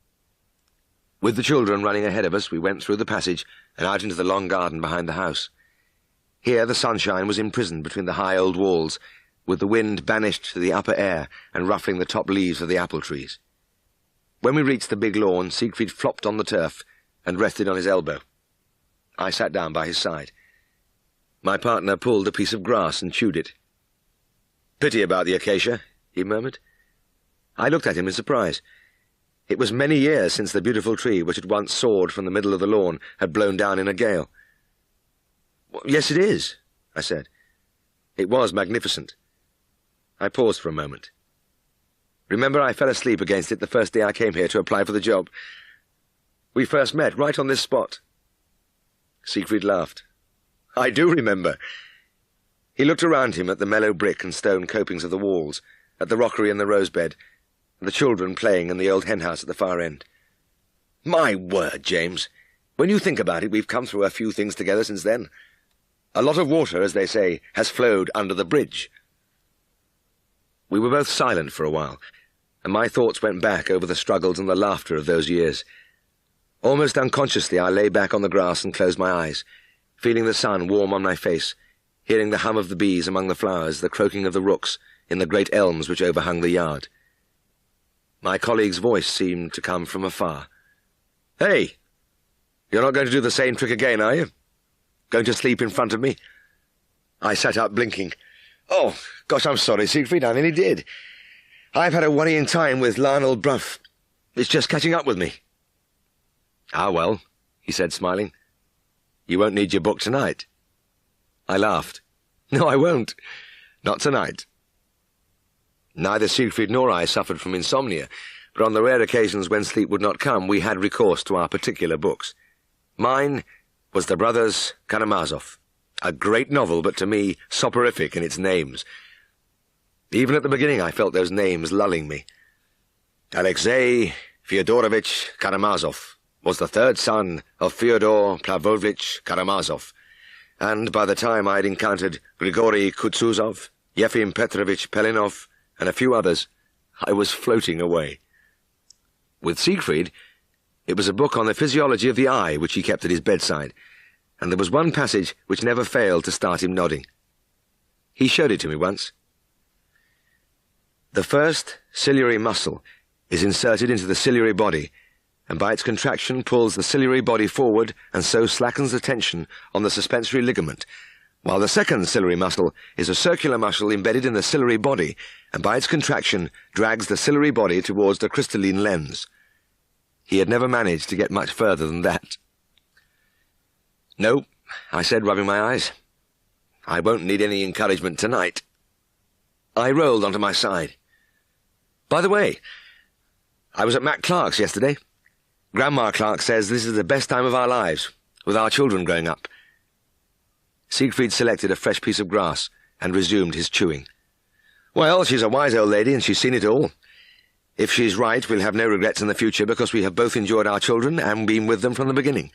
With the children running ahead of us, we went through the passage and out into the long garden behind the house. Here the sunshine was imprisoned between the high old walls, with the wind banished to the upper air and ruffling the top leaves of the apple trees. When we reached the big lawn, Siegfried flopped on the turf and rested on his elbow. I sat down by his side. My partner pulled a piece of grass and chewed it. "Pity about the acacia," he murmured. I looked at him in surprise. It was many years since the beautiful tree which had once soared from the middle of the lawn had blown down in a gale. "Yes, it is," I said. It was magnificent. I paused for a moment. "Remember, I fell asleep against it the first day I came here to apply for the job. We first met right on this spot." Siegfried laughed. "I do remember." He looked around him at the mellow brick and stone copings of the walls, at the rockery and the rosebed, and the children playing in the old henhouse at the far end. "My word, James, when you think about it, we've come through a few things together since then. A lot of water, as they say, has flowed under the bridge." We were both silent for a while, and my thoughts went back over the struggles and the laughter of those years. Almost unconsciously, I lay back on the grass and closed my eyes, feeling the sun warm on my face, hearing the hum of the bees among the flowers, the croaking of the rooks in the great elms which overhung the yard. My colleague's voice seemed to come from afar. "Hey, you're not going to do the same trick again, are you? Going to sleep in front of me?" I sat up, blinking. "Oh, gosh, I'm sorry, Siegfried, I nearly did. I've had a worrying time with Lionel Bruff. It's just catching up with me." "Ah, well," he said, smiling. "You won't need your book tonight." I laughed. "No, I won't. Not tonight." Neither Siegfried nor I suffered from insomnia, but on the rare occasions when sleep would not come, we had recourse to our particular books. Mine was The Brothers Karamazov, a great novel, but to me soporific in its names. Even at the beginning I felt those names lulling me. Alexei Fyodorovich Karamazov was the third son of Fyodor Pavlovich Karamazov, and by the time I had encountered Grigory Kutuzov, Yefim Petrovich Pelinov, and a few others, I was floating away. With Siegfried, it was a book on the physiology of the eye which he kept at his bedside, and there was one passage which never failed to start him nodding. He showed it to me once. The first ciliary muscle is inserted into the ciliary body, and by its contraction pulls the ciliary body forward and so slackens the tension on the suspensory ligament, while the second ciliary muscle is a circular muscle embedded in the ciliary body, and by its contraction drags the ciliary body towards the crystalline lens. He had never managed to get much further than that. "No," I said, rubbing my eyes. "I won't need any encouragement tonight." I rolled onto my side. "By the way, I was at Matt Clark's yesterday. Grandma Clark says this is the best time of our lives, with our children growing up." Siegfried selected a fresh piece of grass and resumed his chewing. "Well, she's a wise old lady, and she's seen it all. If she's right, we'll have no regrets in the future, because we have both enjoyed our children and been with them from the beginning."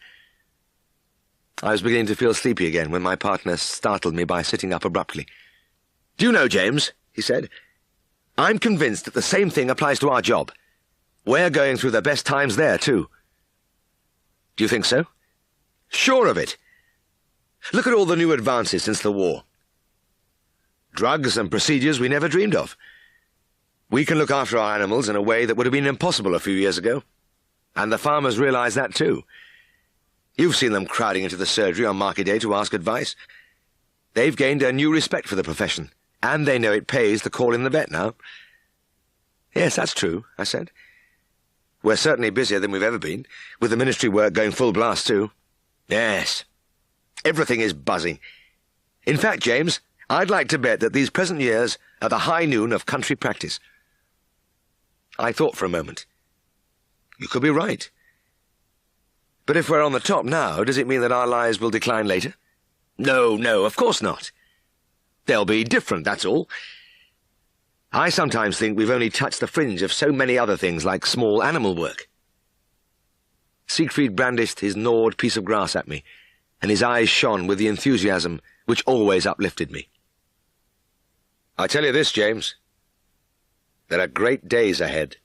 I was beginning to feel sleepy again when my partner startled me by sitting up abruptly. "Do you know, James," he said, "I'm convinced that the same thing applies to our job. We're going through the best times there, too." "Do you think so?" "Sure of it. Look at all the new advances since the war. Drugs and procedures we never dreamed of. We can look after our animals in a way that would have been impossible a few years ago. And the farmers realize that too. You've seen them crowding into the surgery on market day to ask advice. They've gained a new respect for the profession, and they know it pays to call in the vet now." "Yes, that's true," I said. "We're certainly busier than we've ever been, with the ministry work going full blast too." "Yes. Everything is buzzing. In fact, James, I'd like to bet that these present years are the high noon of country practice." I thought for a moment. You could be right. But if we're on the top now, does it mean that our lives will decline later? No, of course not. They'll be different, that's all. I sometimes think we've only touched the fringe of so many other things like small animal work. Siegfried brandished his gnawed piece of grass at me, and his eyes shone with the enthusiasm which always uplifted me. "I tell you this, James. There are great days ahead."